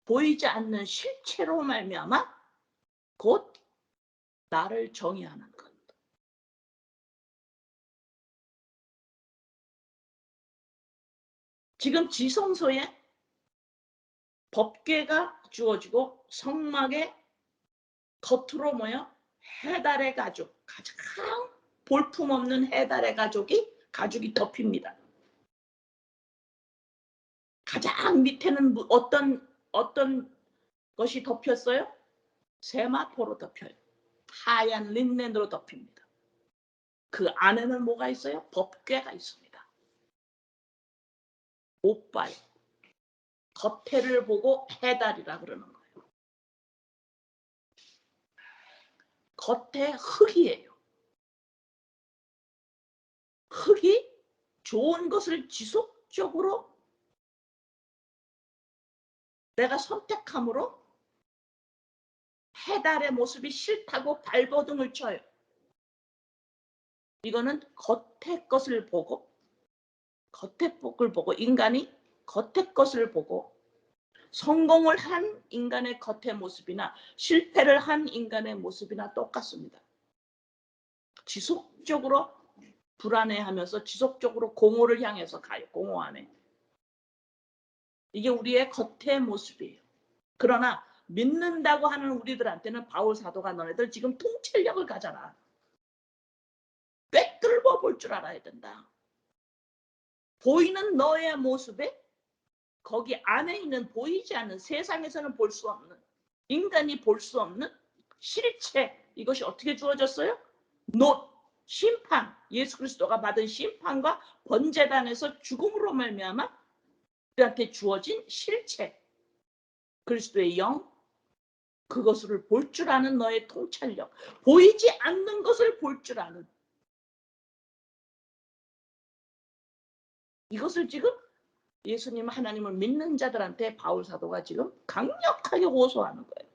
보이지 않는 실체로 말미암아 곧 나를 정의하는 것. 지금 지성소에 법궤가 주어지고 성막에 겉으로 모여 해달의 가죽, 가장 볼품없는 해달의 가죽이 덮입니다. 가장 밑에는 어떤 것이 덮였어요? 세마포로 덮여요. 하얀 린넨으로 덮입니다. 그 안에는 뭐가 있어요? 법궤가 있습니다. 못 봐요. 겉에를 보고 해달이라 그러는 거예요. 겉에 흙이에요. 흙이 좋은 것을 지속적으로 내가 선택함으로 해달의 모습이 싫다고 발버둥을 쳐요. 이거는 겉의 것을 보고 인간이 겉의 것을 보고 성공을 한 인간의 겉의 모습이나 실패를 한 인간의 모습이나 똑같습니다. 지속적으로 불안해하면서 지속적으로 공허를 향해서 가요. 공허 안에. 이게 우리의 겉의 모습이에요. 그러나 믿는다고 하는 우리들한테는 바울 사도가 너네들 지금 통찰력을 가져라. 꿰뚫어 볼 줄 알아야 된다. 보이는 너의 모습에 거기 안에 있는 보이지 않는 세상에서는 볼 수 없는 인간이 볼 수 없는 실체 이것이 어떻게 주어졌어요? 놋 심판 예수 그리스도가 받은 심판과 번제단에서 죽음으로 말미암아 우리한테 주어진 실체 그리스도의 영 그것을 볼 줄 아는 너의 통찰력 보이지 않는 것을 볼 줄 아는 이것을 지금 예수님 하나님을 믿는 자들한테 바울 사도가 지금 강력하게 호소하는 거예요.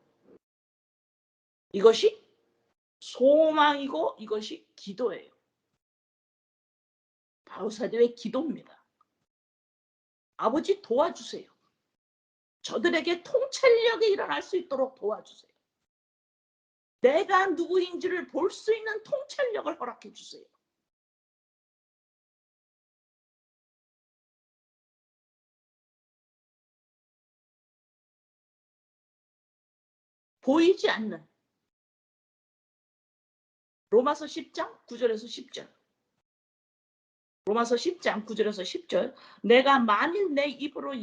이것이 소망이고 이것이 기도예요. 바울 사도의 기도입니다. 아버지 도와주세요. 저들에게 통찰력이 일어날 수 있도록 도와주세요. 내가 누구인지를 볼 수 있는 통찰력을 허락해 주세요. 보이지 않는 로마서 10장 9절에서 10절 로마서 10장 9절에서 10절 내가 만일 내 입으로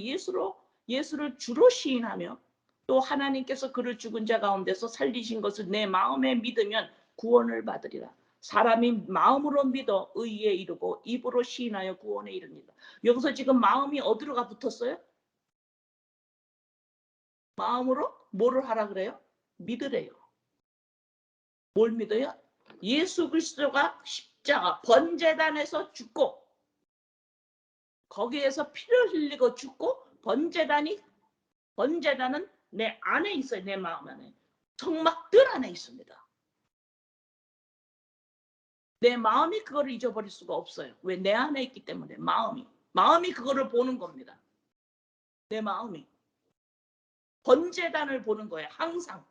예수를 주로 시인하며 또 하나님께서 그를 죽은 자 가운데서 살리신 것을 내 마음에 믿으면 구원을 받으리라. 사람이 마음으로 믿어 의에 이르고 입으로 시인하여 구원에 이릅니다. 여기서 지금 마음이 어디로가 붙었어요? 마음으로 뭐를 하라 그래요? 믿으래요. 뭘 믿어요? 예수 그리스도가 십자가 번제단에서 죽고 거기에서 피를 흘리고 죽고 번제단은 내 안에 있어요. 내 마음 안에. 성막들 안에 있습니다. 내 마음이 그거를 잊어버릴 수가 없어요. 왜? 내 안에 있기 때문에 마음이 그거를 보는 겁니다. 내 마음이 번제단을 보는 거예요. 항상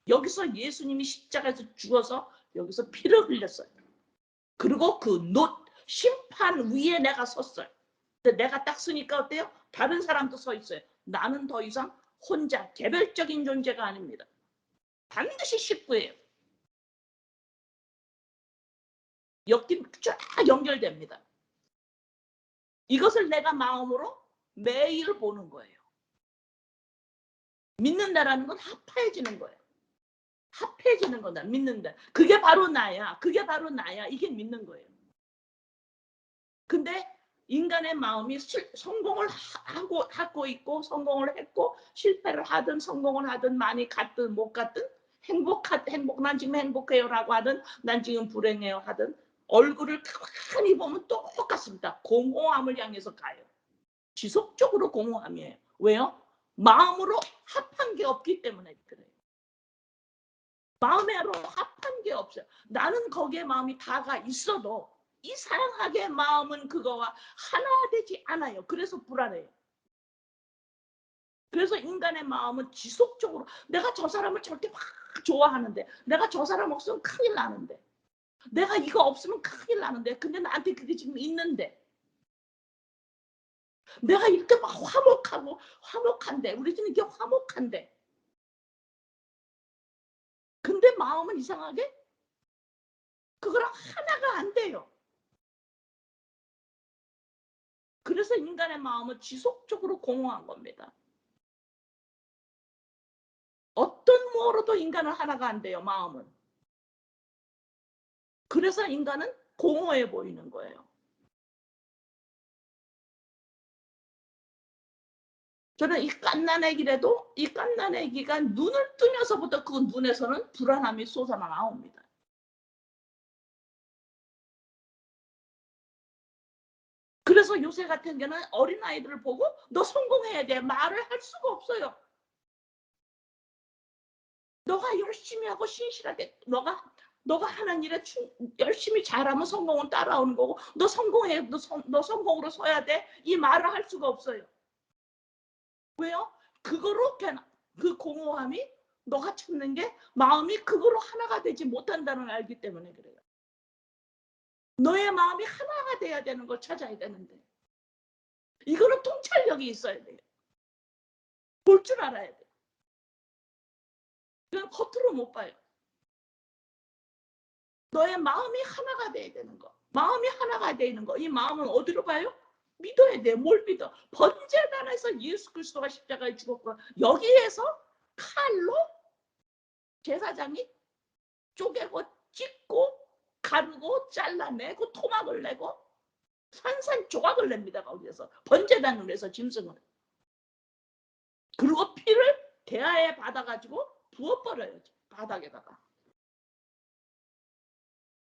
여기서 예수님이 십자가에서 죽어서 여기서 피를 흘렸어요. 그리고 그 심판 위에 내가 섰어요. 근데 내가 딱 서니까 어때요? 다른 사람도 서 있어요. 나는 더 이상 혼자 개별적인 존재가 아닙니다. 반드시 식구예요. 엮임 쫙 연결됩니다. 이것을 내가 마음으로 매일 보는 거예요. 믿는다라는 건 합해지는 거예요. 합해지는 거다. 믿는다. 그게 바로 나야. 이게 믿는 거예요. 근데 인간의 마음이 성공을 하고 있고 성공을 했고 실패를 하든 성공을 하든 많이 갔든 못 갔든 난 지금 행복해요라고 하든 난 지금 불행해요 하든 얼굴을 가만히 보면 똑같습니다. 공허함을 향해서 가요. 지속적으로 공허함이에요. 왜요? 마음으로 합한 게 없기 때문에 그래요. 마음으로 합한 게 없어요. 나는 거기에 마음이 다가 있어도 이상하게 마음은 그거와 하나 되지 않아요. 그래서 불안해요. 그래서 인간의 마음은 지속적으로 내가 저 사람을 절대 막 좋아하는데 내가 저 사람 없으면 큰일 나는데 내가 이거 없으면 큰일 나는데 근데 나한테 그게 지금 있는데 내가 이렇게 막 화목한데 우리 집은 이렇게 화목한데 근데 마음은 이상하게 그거랑 하나가 안 돼요. 그래서 인간의 마음은 지속적으로 공허한 겁니다. 어떤 뭐로도 인간은 하나가 안 돼요. 마음은. 그래서 인간은 공허해 보이는 거예요. 저는 이 갓난아기라도 이 갓난아기가 눈을 뜨면서부터 그 눈에서는 불안함이 쏟아나 나옵니다. 그래서 요새 같은 경우는 어린아이들을 보고 너 성공해야 돼 말을 할 수가 없어요. 너가 열심히 하고 신실하게 너가 하는 일에 열심히 잘하면 성공은 따라오는 거고 너 성공해 너 성공으로 서야 돼 이 말을 할 수가 없어요. 왜요? 그거로 그 공허함이 너가 찾는 게 마음이 그거로 하나가 되지 못한다는 걸 알기 때문에 그래요. 너의 마음이 하나가 돼야 되는 걸 찾아야 되는데 이거는 통찰력이 있어야 돼요. 볼 줄 알아야 돼. 겉으로 못 봐요. 너의 마음이 하나가 돼야 되는 거. 마음이 하나가 되는 거. 이 마음은 어디로 봐요? 믿어야 돼. 뭘 믿어? 번제단에서 예수 그리스도가 십자가에 죽었고 여기에서 칼로 제사장이 쪼개고 찢고 가르고 잘라내고 토막을 내고 산산조각을 냅니다. 거기에서 번제단을 해서 짐승을. 그리고 피를 대야에 받아가지고 부어버려요. 바닥에다가.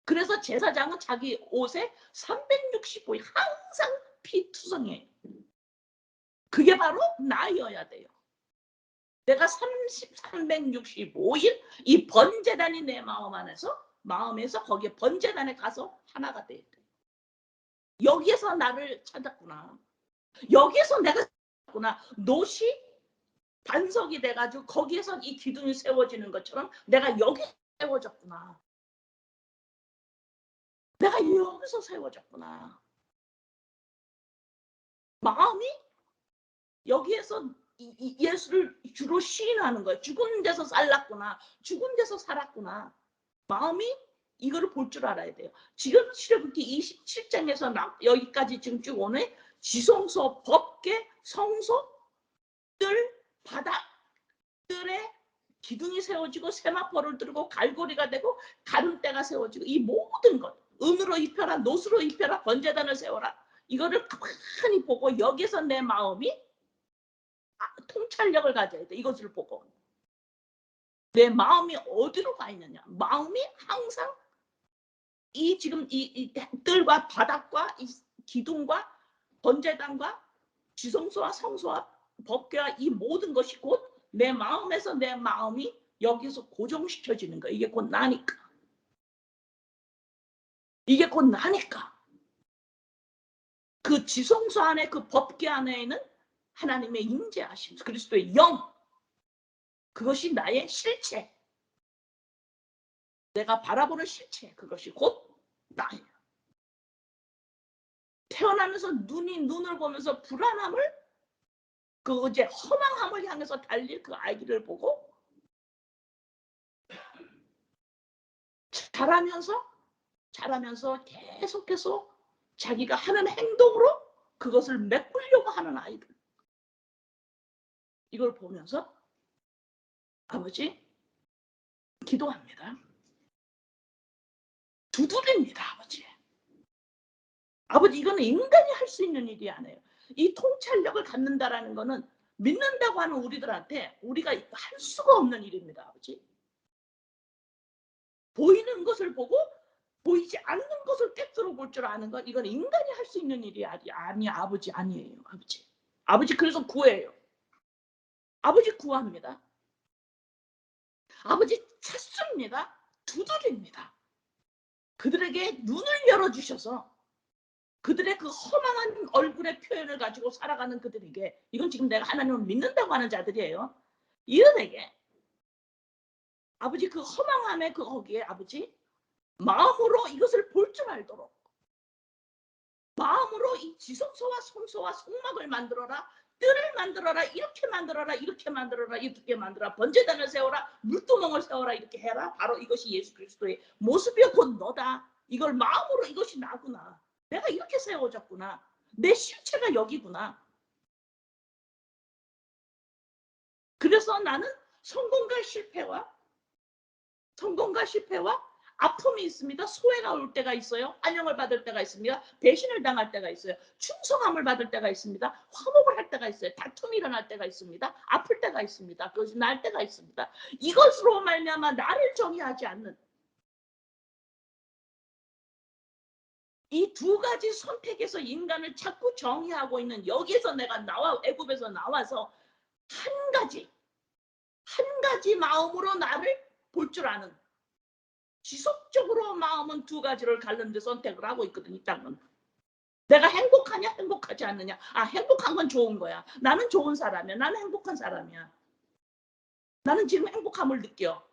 그래서 제사장은 자기 옷에 365일 항상 피투성이에요. 그게 바로 나여야 돼요. 내가 365일 이 번제단이 내 마음에서 거기에 번제단에 가서 하나가 돼야 돼. 여기에서 나를 찾았구나. 여기에서 내가 찾았구나. 노시 반석이 돼가지고 거기에서 이 기둥이 세워지는 것처럼 내가 여기 세워졌구나. 내가 여기서 세워졌구나. 마음이 여기에서 예수를 주로 시인하는 거예요. 죽은 데서 살랐구나. 죽은 데서 살았구나. 마음이 이거를 볼 줄 알아야 돼요. 지금 출애굽기 27장에서 여기까지 지금 쭉 오네. 지성소, 법계, 성소, 뜰, 바닥들에 기둥이 세워지고 세마포를 들고 갈고리가 되고 가름대가 세워지고 이 모든 것 은으로 입혀라 노수로 입혀라 번제단을 세워라 이거를 가만히 보고 여기서 내 마음이 통찰력을 가져야 돼. 이것을 보고 내 마음이 어디로 가 있느냐. 마음이 항상 이 지금 이 뜰과 바닥과 이 기둥과 번제단과 지성소와 성소와 법궤와 이 모든 것이 곧 내 마음에서 내 마음이 여기서 고정시켜지는 거야. 이게 곧 나니까. 이게 곧 나니까. 그 지성소 안에 그 법궤 안에는 하나님의 임재하심, 그리스도의 영, 그것이 나의 실체. 내가 바라보는 실체, 그것이 곧 나예요. 태어나면서 눈을 보면서 불안함을 그 이제 허망함을 향해서 달릴 그 아이를 보고 자라면서 계속해서 자기가 하는 행동으로 그것을 메꾸려고 하는 아이들. 이걸 보면서 아버지 기도합니다. 두드립니다. 아버지 이거는 인간이 할 수 있는 일이 아니에요. 이 통찰력을 갖는다라는 거는 믿는다고 하는 우리들한테 우리가 할 수가 없는 일입니다. 아버지. 보이는 것을 보고 보이지 않는 것을 꿰뚫어 볼 줄 아는 건 이건 인간이 할 수 있는 일이 아니 아버지 아니에요. 아버지 그래서 구해요. 아버지 구합니다. 아버지 찾습니다. 두드립니다. 그들에게 눈을 열어주셔서 그들의 그 허망한 얼굴의 표현을 가지고 살아가는 그들에게 이건 지금 내가 하나님을 믿는다고 하는 자들이에요. 이들에게 아버지 그 허망함의 그 거기에 아버지 마음으로 이것을 볼 줄 알도록 마음으로 이 지성소와 성소와 성막을 만들어라. 뜰을 만들어라. 이렇게 만들어라. 이렇게 만들어라. 이렇게 만들어라. 번제단을 세워라. 물두멍을 세워라. 이렇게 해라. 바로 이것이 예수 그리스도의 모습이요 곧 너다. 이걸 마음으로 이것이 나구나. 내가 이렇게 세워졌구나. 내 실체가 여기구나. 그래서 나는 성공과 실패와 아픔이 있습니다. 소외가 올 때가 있어요. 환영을 받을 때가 있습니다. 배신을 당할 때가 있어요. 충성함을 받을 때가 있습니다. 화목을 할 때가 있어요. 다툼이 일어날 때가 있습니다. 아플 때가 있습니다. 그것이 날 때가 있습니다. 이것으로 말미암아 나를 정의하지 않는 이 두 가지 선택에서 인간을 자꾸 정의하고 있는 여기에서 내가 애굽에서 나와서 한 가지 마음으로 나를 볼 줄 아는 지속적으로 마음은 두 가지를 가르는데 선택을 하고 있거든. 이 땅은 내가 행복하냐 행복하지 않느냐. 행복한 건 좋은 거야. 나는 좋은 사람이야. 나는 행복한 사람이야. 나는 지금 행복함을 느껴.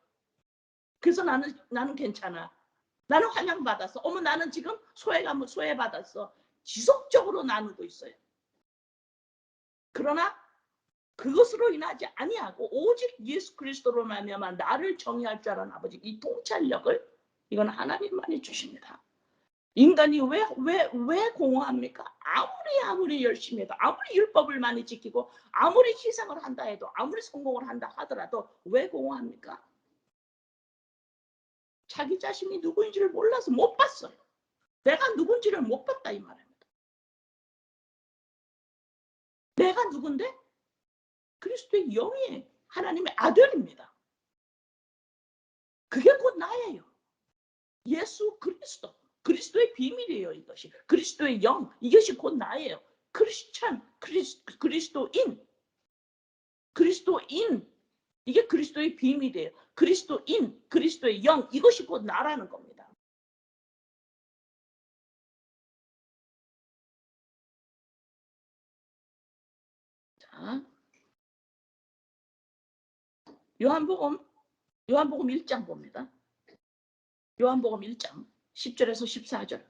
그래서 나는 괜찮아. 나는 환영받았어. 나는 지금 소외받았어. 지속적으로 나누고 있어요. 그러나 그것으로 인하지 아니하고 오직 예수 그리스도로 말미암아 나를 정의할 줄 아는 아버지, 이 통찰력을 이건 하나님만이 주십니다. 인간이 왜 공허합니까? 아무리 열심히 해도, 아무리 율법을 많이 지키고, 아무리 희생을 한다 해도, 아무리 성공을 한다 하더라도 왜 공허합니까? 자기 자신이 누구인지를 몰라서 못 봤어요. 내가 누군지를 못 봤다 이 말입니다. 내가 누군데? 그리스도의 영이에요. 하나님의 아들입니다. 그게 곧 나예요. 예수 그리스도. 그리스도의 비밀이에요. 이것이. 그리스도의 영. 이것이 곧 나예요. 크리스찬, 그리스도인. 그리스도인. 이게 그리스도의 비밀이에요. 그리스도인, 그리스도의 영. 이것이 곧 나라는 겁니다. 자, 요한복음 1장 봅니다. 요한복음 1장 10절에서 14절.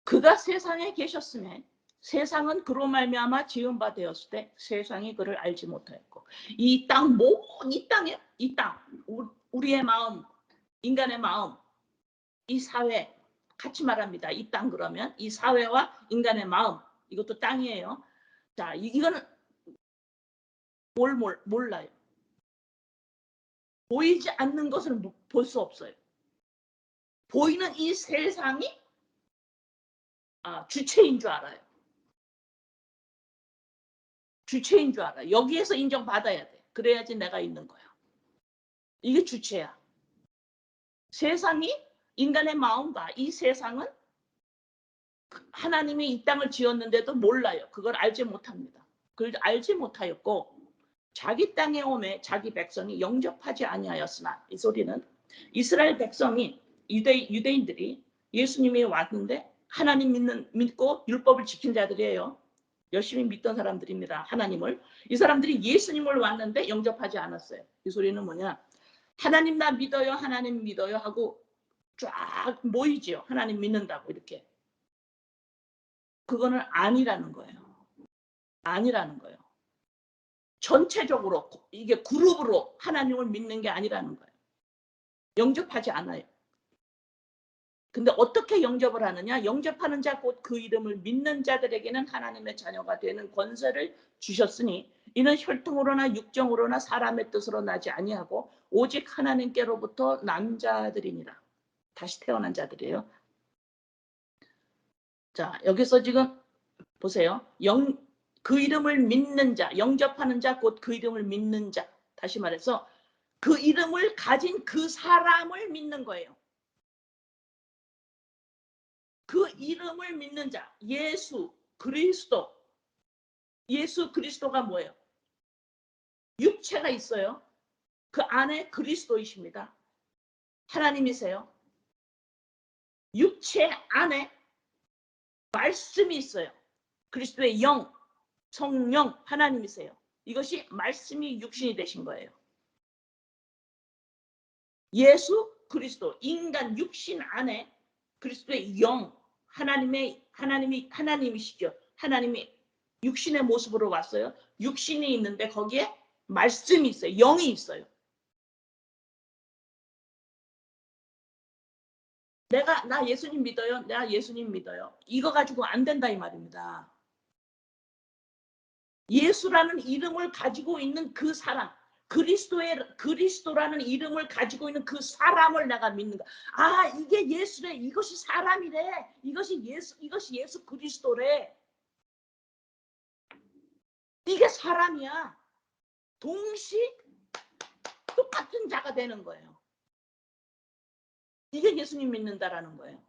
그가 세상에 계셨음에 세상은 그로 말미암아 지은 바 되었을 때 세상이 그를 알지 못하였고, 이 땅 이 땅 우리의 마음, 인간의 마음, 이 사회 같이 말합니다. 이 땅 그러면 이 사회와 인간의 마음, 이것도 땅이에요. 자, 이거는 몰라요. 보이지 않는 것을 볼 수 없어요. 보이는 이 세상이 주체인 줄 알아요. 주체인 줄 알아요. 여기에서 인정받아야 돼. 그래야지 내가 있는 거야. 이게 주체야. 세상이, 인간의 마음과 이 세상은 하나님이 이 땅을 지었는데도 몰라요. 그걸 알지 못합니다. 그걸 알지 못하였고, 자기 땅에 오매 자기 백성이 영접하지 아니하였으나, 이 소리는 이스라엘 백성이, 유대인들이 예수님이 왔는데 하나님 믿고 율법을 지킨 자들이에요. 열심히 믿던 사람들입니다. 하나님을. 이 사람들이 예수님을 왔는데 영접하지 않았어요. 이 소리는 뭐냐? 하나님 나 믿어요, 하나님 믿어요 하고 쫙 모이죠. 하나님 믿는다고 이렇게. 그거는 아니라는 거예요. 아니라는 거예요. 전체적으로 이게 그룹으로 하나님을 믿는 게 아니라는 거예요. 영접하지 않아요. 근데 어떻게 영접을 하느냐? 영접하는 자 곧 그 이름을 믿는 자들에게는 하나님의 자녀가 되는 권세를 주셨으니 이는 혈통으로나 육정으로나 사람의 뜻으로 나지 아니하고 오직 하나님께로부터 난 자들이니라. 다시 태어난 자들이에요. 자, 여기서 지금 보세요. 그 이름을 믿는 자, 영접하는 자, 곧 그 이름을 믿는 자. 다시 말해서 그 이름을 가진 그 사람을 믿는 거예요. 그 이름을 믿는 자, 예수 그리스도. 예수 그리스도가 뭐예요? 육체가 있어요. 그 안에 그리스도이십니다. 하나님이세요. 육체 안에 말씀이 있어요. 그리스도의 영, 성령, 하나님이세요. 이것이 말씀이 육신이 되신 거예요. 예수 그리스도, 인간 육신 안에 그리스도의 영, 하나님이시죠. 하나님이 육신의 모습으로 왔어요. 육신이 있는데 거기에 말씀이 있어요. 영이 있어요. 나 예수님 믿어요. 나 예수님 믿어요. 이거 가지고 안 된다 이 말입니다. 예수라는 이름을 가지고 있는 그 사람, 그리스도라는 이름을 가지고 있는 그 사람을 내가 믿는 거. 이게 예수래. 이것이 사람이래. 이것이 예수 그리스도래. 이게 사람이야. 동시 똑같은 자가 되는 거예요. 이게 예수님 믿는다라는 거예요.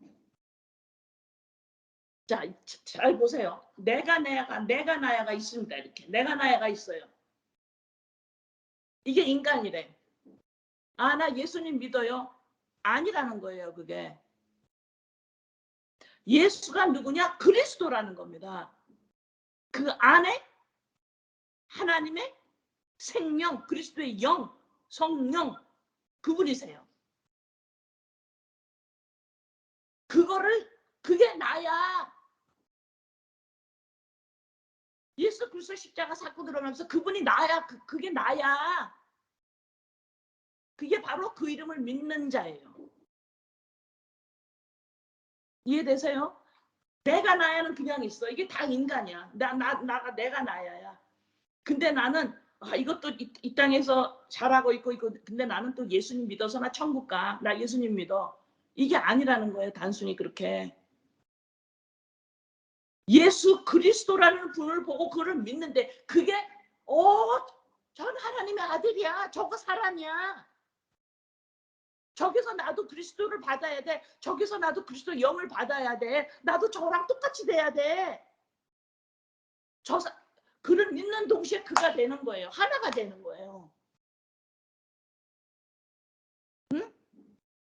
자, 잘 보세요. 내가 나야가 있습니다. 이렇게. 내가 나야가 있어요. 이게 인간이래. 나 예수님 믿어요. 아니라는 거예요, 그게. 예수가 누구냐? 그리스도라는 겁니다. 그 안에 하나님의 생명, 그리스도의 영, 성령, 그분이세요. 그게 나야. 예수 그리스도 십자가 사고 들어가면서 그분이 나야. 그게 나야. 그게 바로 그 이름을 믿는 자예요. 이해되세요? 내가 나야는 그냥 있어. 이게 다 인간이야. 내가 나야야. 근데 나는 이것도 이 땅에서 잘하고 있고 근데 나는 또 예수님 믿어서 나 천국 가. 나 예수님 믿어. 이게 아니라는 거예요. 단순히 그렇게. 예수 그리스도라는 분을 보고 그를 믿는데 그게 전 하나님의 아들이야. 저거 사람이야. 저기서 나도 그리스도를 받아야 돼. 저기서 나도 그리스도 영을 받아야 돼. 나도 저랑 똑같이 돼야 돼. 그를 믿는 동시에 그가 되는 거예요. 하나가 되는 거예요. 응?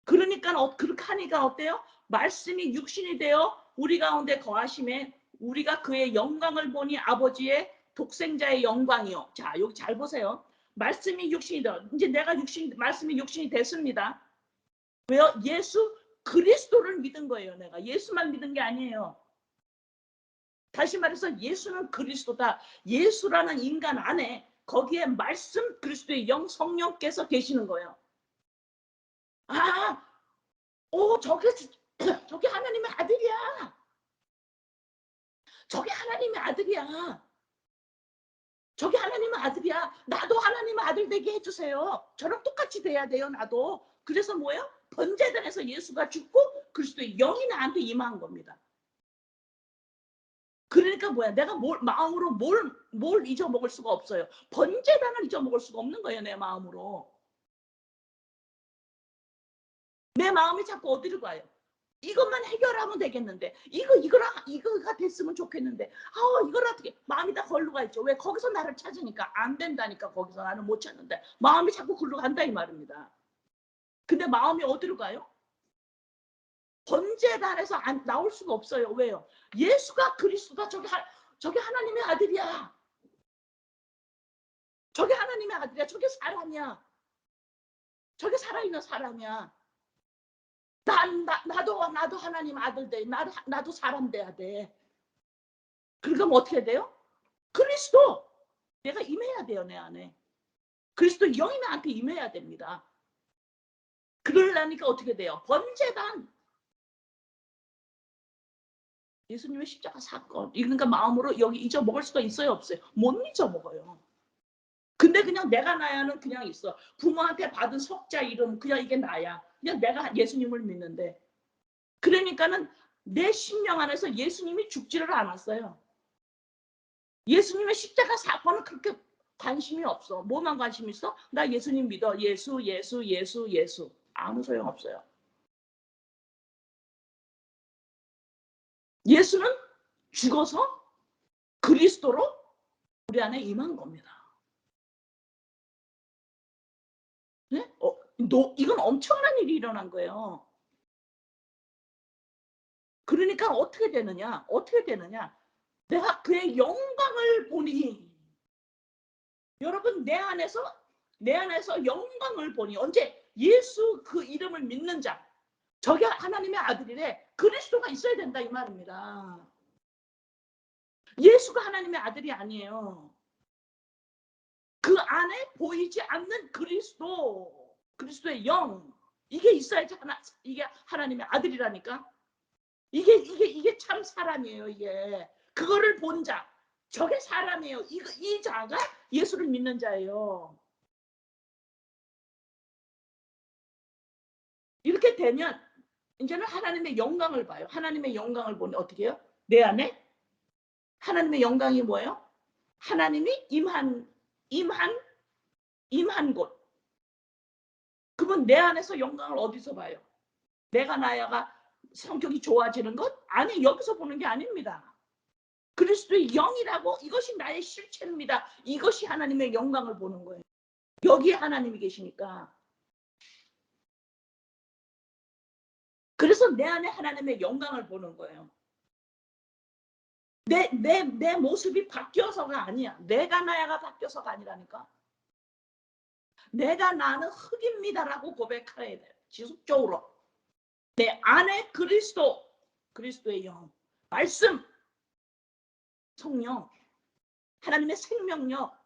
그러니까 그렇게 하니까 어때요? 말씀이 육신이 되어 우리 가운데 거하심에 우리가 그의 영광을 보니 아버지의 독생자의 영광이요. 자, 여기 잘 보세요. 말씀이 육신이 되어 이제 말씀이 육신이 됐습니다. 왜요? 예수 그리스도를 믿은 거예요. 내가 예수만 믿은 게 아니에요. 다시 말해서 예수는 그리스도다. 예수라는 인간 안에 거기에 말씀 그리스도의 영 성령께서 계시는 거예요. 저게 하나님의 아들이야. 저게 하나님의 아들이야. 저게 하나님의 아들이야. 나도 하나님의 아들 되게 해주세요. 저랑 똑같이 돼야 돼요. 나도. 그래서 뭐예요? 번제단에서 예수가 죽고 그리스도의 영이 나한테 임한 겁니다. 그러니까 뭐야? 내가 마음으로 뭘 잊어먹을 수가 없어요. 번제단을 잊어먹을 수가 없는 거예요. 내 마음으로. 내 마음이 자꾸 어디로 가요? 이것만 해결하면 되겠는데 이거가 됐으면 좋겠는데 이걸 어떻게 마음이 다 걸로 가 있죠. 왜? 거기서 나를 찾으니까 안 된다니까. 거기서 나를 못 찾는데 마음이 자꾸 걸로 간다 이 말입니다. 근데 마음이 어디로 가요? 번제단에서 안 나올 수가 없어요. 왜요? 예수가 그리스도다. 저게 하나님의 아들이야. 저게 하나님의 아들이야. 저게 사람이야. 저게 살아있는 사람이야. 나도 하나님 아들 돼. 나도 사람 돼야 돼. 그러면 어떻게 돼요? 그리스도 내가 임해야 돼요. 내 안에 그리스도 영이 나한테 임해야 됩니다. 그러려니까 어떻게 돼요? 번제단 예수님의 십자가 사건 그러니까 마음으로 여기 잊어먹을 수가 있어요? 없어요? 못 잊어먹어요. 근데 그냥 내가 나야는 그냥 있어. 부모한테 받은 석자 이름 그냥 이게 나야. 그냥 내가 예수님을 믿는데 그러니까는 내 심령 안에서 예수님이 죽지를 않았어요. 예수님의 십자가 사건은 그렇게 관심이 없어. 뭐만 관심 있어? 나 예수님 믿어. 예수. 아무 소용 없어요. 예수는 죽어서 그리스도로 우리 안에 임한 겁니다. 네? 이건 엄청난 일이 일어난 거예요. 그러니까 어떻게 되느냐? 내가 그의 영광을 보니 여러분 내 안에서 영광을 보니 언제 예수 그 이름을 믿는 자 저게 하나님의 아들이래. 그리스도가 있어야 된다 이 말입니다. 예수가 하나님의 아들이 아니에요. 그 안에 보이지 않는 그리스도의 영 이게 있어야지 이게 하나님의 아들이라니까. 이게 참 사람이에요. 이게 그거를 본 자, 저게 사람이에요. 이 자가 예수를 믿는 자예요. 이렇게 되면 이제는 하나님의 영광을 봐요. 하나님의 영광을 보니 어떻게 해요? 내 안에 하나님의 영광이 뭐예요? 하나님이 임한 곳. 그러면 내 안에서 영광을 어디서 봐요? 내가 나야가 성격이 좋아지는 것? 아니, 여기서 보는 게 아닙니다. 그리스도의 영이라고 이것이 나의 실체입니다. 이것이 하나님의 영광을 보는 거예요. 여기에 하나님이 계시니까. 그래서 내 안에 하나님의 영광을 보는 거예요. 내 모습이 바뀌어서가 아니야. 내가 나야가 바뀌어서가 아니라니까. 내가 나는 흙입니다라고 고백해야 돼. 지속적으로. 내 안에 그리스도의 영, 말씀, 성령. 하나님의 생명력,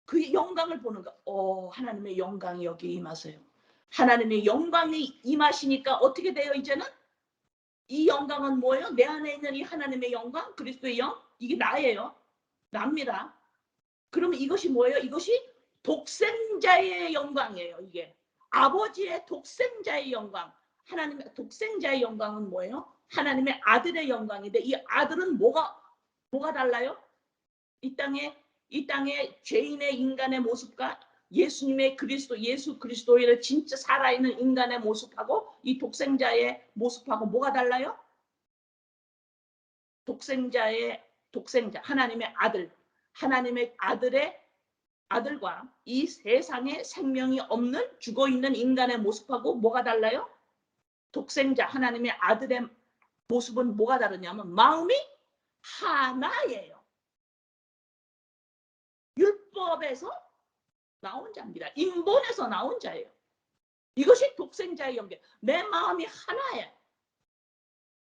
그 영광을 보는 거. 하나님의 영광이 여기 임하세요. 하나님의 영광이 임하시니까 어떻게 돼요? 이제는 이 영광은 뭐예요? 내 안에 있는 이 하나님의 영광, 그리스도의 영, 이게 나예요. 납니다. 그러면 이것이 뭐예요? 이것이 독생자의 영광이에요. 이게 아버지의 독생자의 영광. 하나님의 독생자의 영광은 뭐예요? 하나님의 아들의 영광인데, 이 아들은 뭐가 달라요? 이 땅에 죄인의 인간의 모습과 예수님의 그리스도, 예수 그리스도의 진짜 살아있는 인간의 모습하고 이 독생자의 모습하고 뭐가 달라요? 독생자 하나님의 아들, 하나님의 아들과 이 세상에 생명이 없는 죽어있는 인간의 모습하고 뭐가 달라요? 독생자 하나님의 아들의 모습은 뭐가 다르냐면 마음이 하나예요. 율법에서 나온 자입니다. 인본에서 나온 자예요. 이것이 독생자의 연계. 내 마음이 하나예요.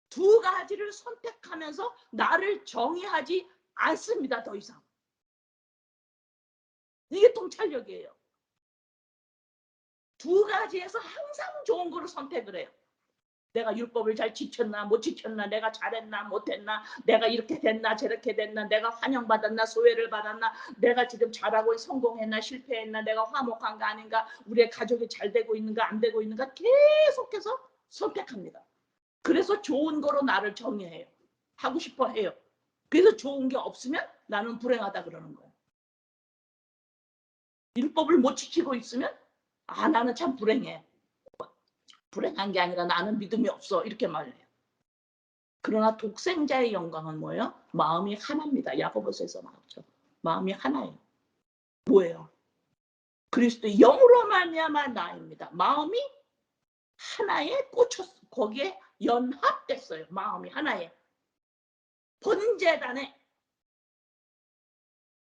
두 가지를 선택하면서 나를 정의하지 않습니다. 더 이상. 이게 통찰력이에요. 두 가지에서 항상 좋은 거를 선택을 해요. 내가 율법을 잘 지켰나 못 지켰나, 내가 잘했나 못했나, 내가 이렇게 됐나 저렇게 됐나, 내가 환영받았나 소외를 받았나, 내가 지금 잘하고 성공했나 실패했나, 내가 화목한가 아닌가, 우리의 가족이 잘 되고 있는가 안 되고 있는가 계속해서 선택합니다. 그래서 좋은 거로 나를 정의해요. 하고 싶어 해요. 그래서 좋은 게 없으면 나는 불행하다 그러는 거예요. 율법을 못 지키고 있으면 나는 참 불행해. 불행한 게 아니라 나는 믿음이 없어. 이렇게 말해요. 그러나 독생자의 영광은 뭐예요? 마음이 하나입니다. 야고보서에서 나왔죠. 마음이 하나예요. 뭐예요? 그리스도의 영으로 말미암아 나입니다. 마음이 하나에 꽂혔어. 거기에 연합됐어요. 마음이 하나에.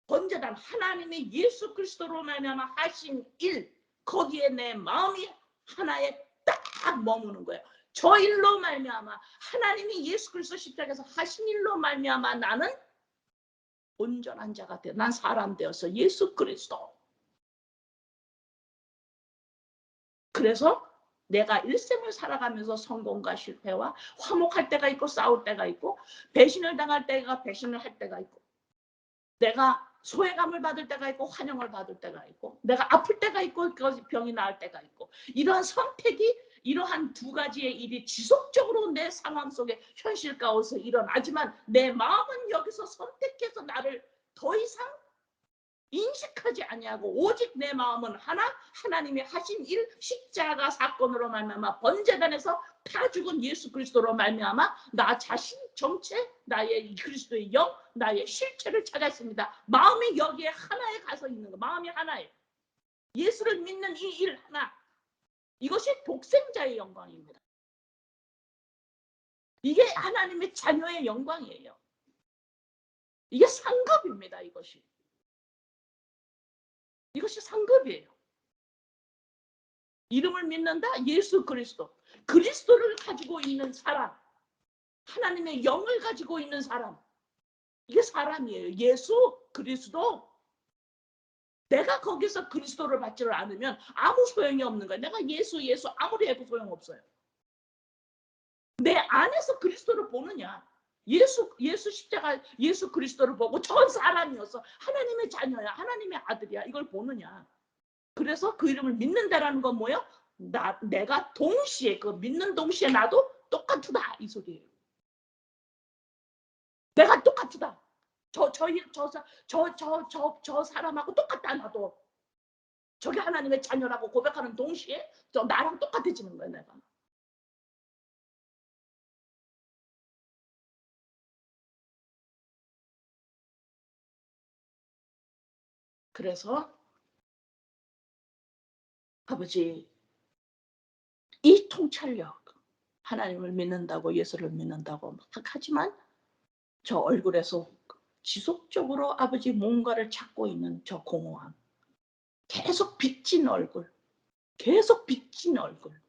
번제단 하나님이 예수 그리스도로 말미암아 하신 일, 거기에 내 마음이 하나에 딱 머무는 거예요. 저 일로 말미암아 하나님이 예수 그리스도 십자가에서 하신 일로 말미암아 나는 온전한 자가 되어 난 사람 되어서 예수 그리스도. 그래서 내가 일생을 살아가면서 성공과 실패와 화목할 때가 있고 싸울 때가 있고 배신을 당할 때가 배신을 할 때가 있고 내가 소외감을 받을 때가 있고 환영을 받을 때가 있고 내가 아플 때가 있고 병이 나을 때가 있고 이러한 선택이 이러한 두 가지의 일이 지속적으로 내 상황 속에 현실 가운데서 일어나지만 내 마음은 여기서 선택해서 나를 더 이상 인식하지 아니하고 오직 내 마음은 하나님이 하신 일 십자가 사건으로 말미암아 번제단에서 다 죽은 예수 그리스도로 말미암아 나 자신 정체 나의 그리스도의 영 나의 실체를 찾았습니다. 마음이 여기에 하나에 가서 있는 거. 마음이 하나예요. 예수를 믿는 이 일 하나, 이것이 독생자의 영광입니다. 이게 하나님의 자녀의 영광이에요. 이게 상급입니다. 이것이 상급이에요. 이름을 믿는다? 예수 그리스도. 그리스도를 가지고 있는 사람, 하나님의 영을 가지고 있는 사람, 이게 사람이에요. 예수 그리스도. 내가 거기서 그리스도를 받지를 않으면 아무 소용이 없는 거예요. 내가 예수 아무리 해도 소용없어요. 내 안에서 그리스도를 보느냐, 예수 십자가 예수 그리스도를 보고 전 사람이어서 하나님의 자녀야, 하나님의 아들이야, 이걸 보느냐. 그래서 그 이름을 믿는다라는 건 뭐예요? 내가 동시에 그 믿는 동시에 나도 똑같다 이 소리예요. 내가 똑같다. 저 사람하고 똑같다 나도. 저게 하나님의 자녀라고 고백하는 동시에 저 나랑 똑같아지는 거야 내가. 그래서 아버지 이 통찰력 하나님을 믿는다고 예수를 믿는다고 막 하지만 저 얼굴에서 지속적으로 아버지 뭔가를 찾고 있는 저 공허함 계속 빚진 얼굴 계속 빚진 얼굴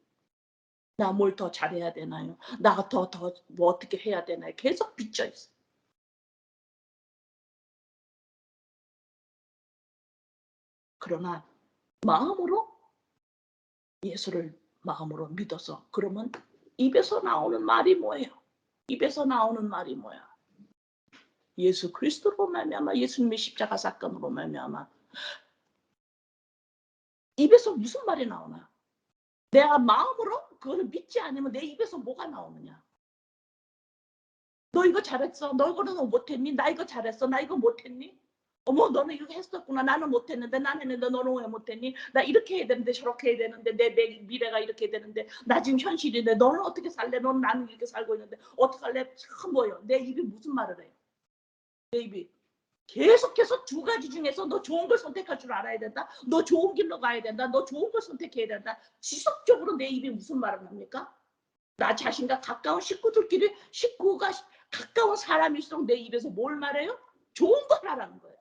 나 뭘 더 잘해야 되나요? 나 더 뭐 어떻게 해야 되나요? 계속 빚져 있어. 그러나 마음으로 예수를 마음으로 믿어서 그러면 입에서 나오는 말이 뭐예요? 입에서 나오는 말이 뭐야? 예수 그리스도로 말미암아 예수님의 십자가 사건으로 말미암아 입에서 무슨 말이 나오나? 내가 마음으로 그거를 믿지 않으면 내 입에서 뭐가 나오느냐? 너 이거 잘했어. 너 이거는 못했니? 나 이거 잘했어. 나 이거 못했니? 어머 너는 이거 했었구나. 나는 못했는데 나는 했는데 너는 왜 못했니? 나 이렇게 해야 되는데 저렇게 해야 되는데 내 미래가 이렇게 되는데 나 지금 현실인데 너는 어떻게 살래? 너는 나는 이렇게 살고 있는데 어떻게 할래? 참 뭐예요. 내 입이 무슨 말을 해요. 내 입이 계속해서 두 가지 중에서 너 좋은 걸 선택할 줄 알아야 된다. 너 좋은 길로 가야 된다. 너 좋은 걸 선택해야 된다. 지속적으로 내 입이 무슨 말을 합니까? 나 자신과 가까운 식구가 가까운 사람일수록 내 입에서 뭘 말해요? 좋은 걸 하라는 거예요.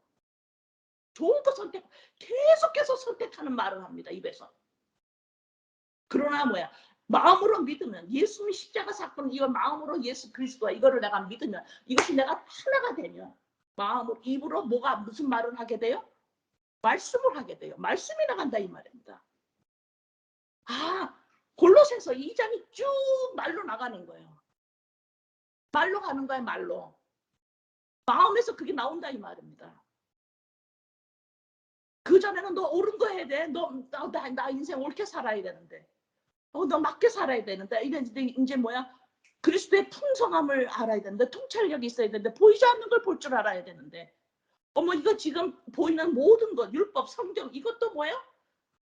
좋은 거 계속해서 선택하는 말을 합니다. 입에서. 그러나 뭐야? 마음으로 믿으면 예수님 십자가 사건 이거 마음으로 예수 그리스도와 이거를 내가 믿으면 이것이 내가 하나가 되면 마음으로 입으로 뭐가 무슨 말을 하게 돼요? 말씀을 하게 돼요. 말씀이 나간다 이 말입니다. 아, 골로새서 2장이 쭉 말로 나가는 거예요. 말로 가는 거야 말로. 마음에서 그게 나온다 이 말입니다. 그 전에는 너 옳은 거 해야 돼. 나 인생 옳게 살아야 되는데. 너 맞게 살아야 되는데. 이제 뭐야? 그리스도의 풍성함을 알아야 되는데 통찰력이 있어야 되는데 보이지 않는 걸 볼 줄 알아야 되는데 어머 이거 지금 보이는 모든 것 율법 성경 이것도 뭐예요?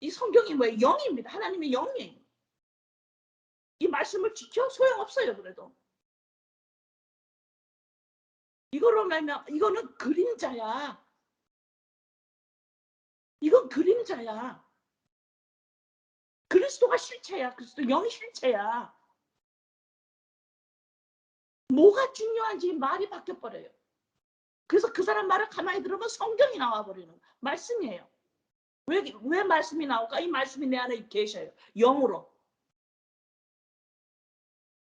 이 성경이 뭐예요? 영입니다. 하나님의 영이에요. 이 말씀을 지켜 소용없어요. 그래도 이거로 말면 이거는 그림자야. 이건 그림자야. 그리스도가 실체야. 그리스도 영이 실체야. 뭐가 중요한지 말이 바뀌어버려요. 그래서 그 사람 말을 가만히 들으면 성경이 나와버리는 말씀이에요. 왜 말씀이 나올까? 이 말씀이 내 안에 계셔요. 영으로.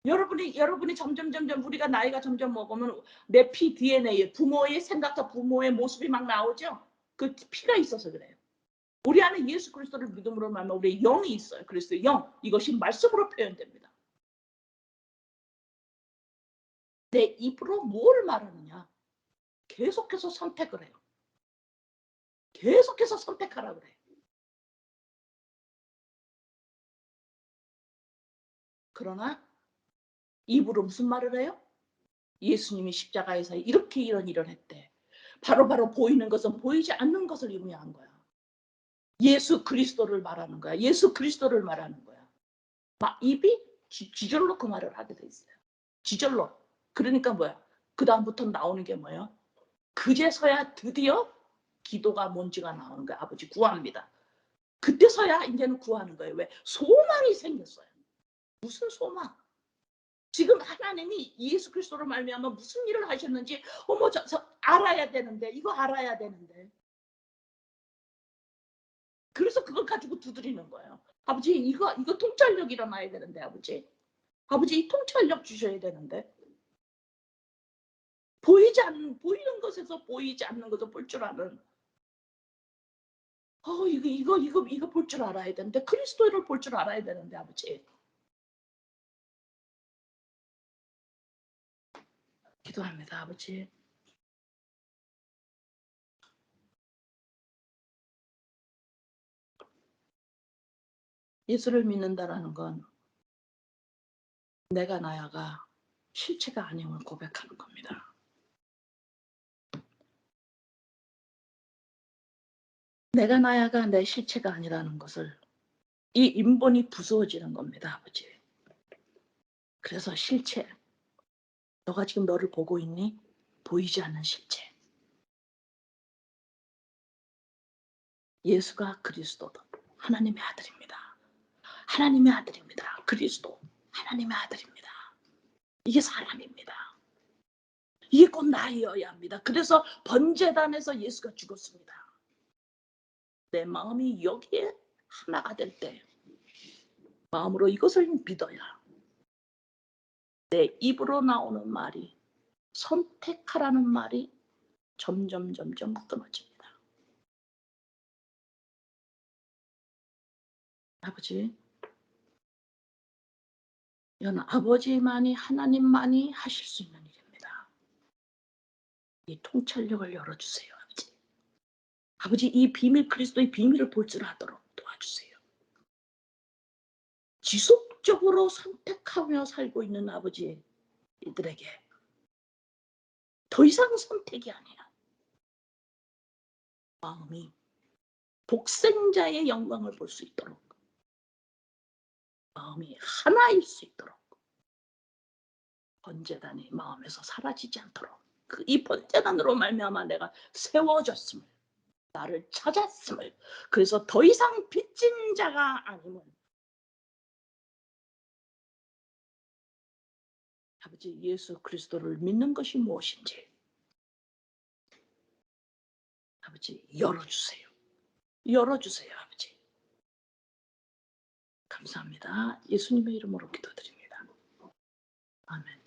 여러분이 점점 우리가 나이가 점점 먹으면 내 피 DNA 부모의 생각과 부모의 모습이 막 나오죠. 그 피가 있어서 그래요. 우리 안에 예수 그리스도를 믿음으로 말하면 우리의 영이 있어요. 그리스도의 영 이것이 말씀으로 표현됩니다. 내 입으로 뭘 말하느냐? 계속해서 선택을 해요. 계속해서 선택하라 그래요. 그러나 입으로 무슨 말을 해요? 예수님이 십자가에서 이렇게 이런 일을 했대. 바로 보이는 것은 보이지 않는 것을 의미한 거야. 예수 그리스도를 말하는 거야. 예수 그리스도를 말하는 거야. 막 입이 지절로 그 말을 하게 돼 있어요. 지절로. 그러니까 뭐야? 그 다음부터 나오는 게 뭐예요? 그제서야 드디어 기도가 뭔지가 나오는 거야. 아버지 구합니다. 그때서야 이제는 구하는 거예요. 왜? 소망이 생겼어요. 무슨 소망? 지금 하나님이 예수 그리스도로 말미암아 무슨 일을 하셨는지 어머 저 알아야 되는데 이거 알아야 되는데 그래서 그걸 가지고 두드리는 거예요. 아버지 이거 통찰력 일어나야 되는데 아버지 이 통찰력 주셔야 되는데 보이는 것에서 보이지 않는 것을 볼 줄 아는 이거 볼 줄 알아야 되는데 그리스도를 볼 줄 알아야 되는데 아버지 기도합니다 아버지. 예수를 믿는다라는 건 내가 나야가 실체가 아님을 고백하는 겁니다. 내가 나야가 내 실체가 아니라는 것을 이 인본이 부수어지는 겁니다 아버지. 그래서 실체 너가 지금 너를 보고 있니? 보이지 않는 실체 예수가 그리스도도 하나님의 아들입니다. 하나님의 아들입니다. 그리스도 하나님의 아들입니다. 이게 사람입니다. 이게 곧 나이어야 합니다. 그래서 번제단에서 예수가 죽었습니다. 내 마음이 여기에 하나가 될 때 마음으로 이것을 믿어야 내 입으로 나오는 말이 선택하라는 말이 점점 끊어집니다. 아버지, 이건 아버지만이 하나님만이 하실 수 있는 일입니다. 이 통찰력을 열어주세요. 아버지. 아버지, 이 비밀, 그리스도의 비밀을 볼줄하도록 도와주세요. 지속적으로 선택하며 살고 있는 아버지 이들에게 더 이상 선택이 아니라 마음이 독생자의 영광을 볼 수 있도록, 마음이 하나일 수 있도록, 번제단이 마음에서 사라지지 않도록, 이 번제단으로 말미암아 내가 세워졌음을, 나를 찾았음을, 그래서 더 이상 빚진 자가 아님을, 아버지 예수 그리스도를 믿는 것이 무엇인지 아버지 열어주세요. 열어주세요. 아버지 감사합니다. 예수님의 이름으로 기도드립니다. 아멘.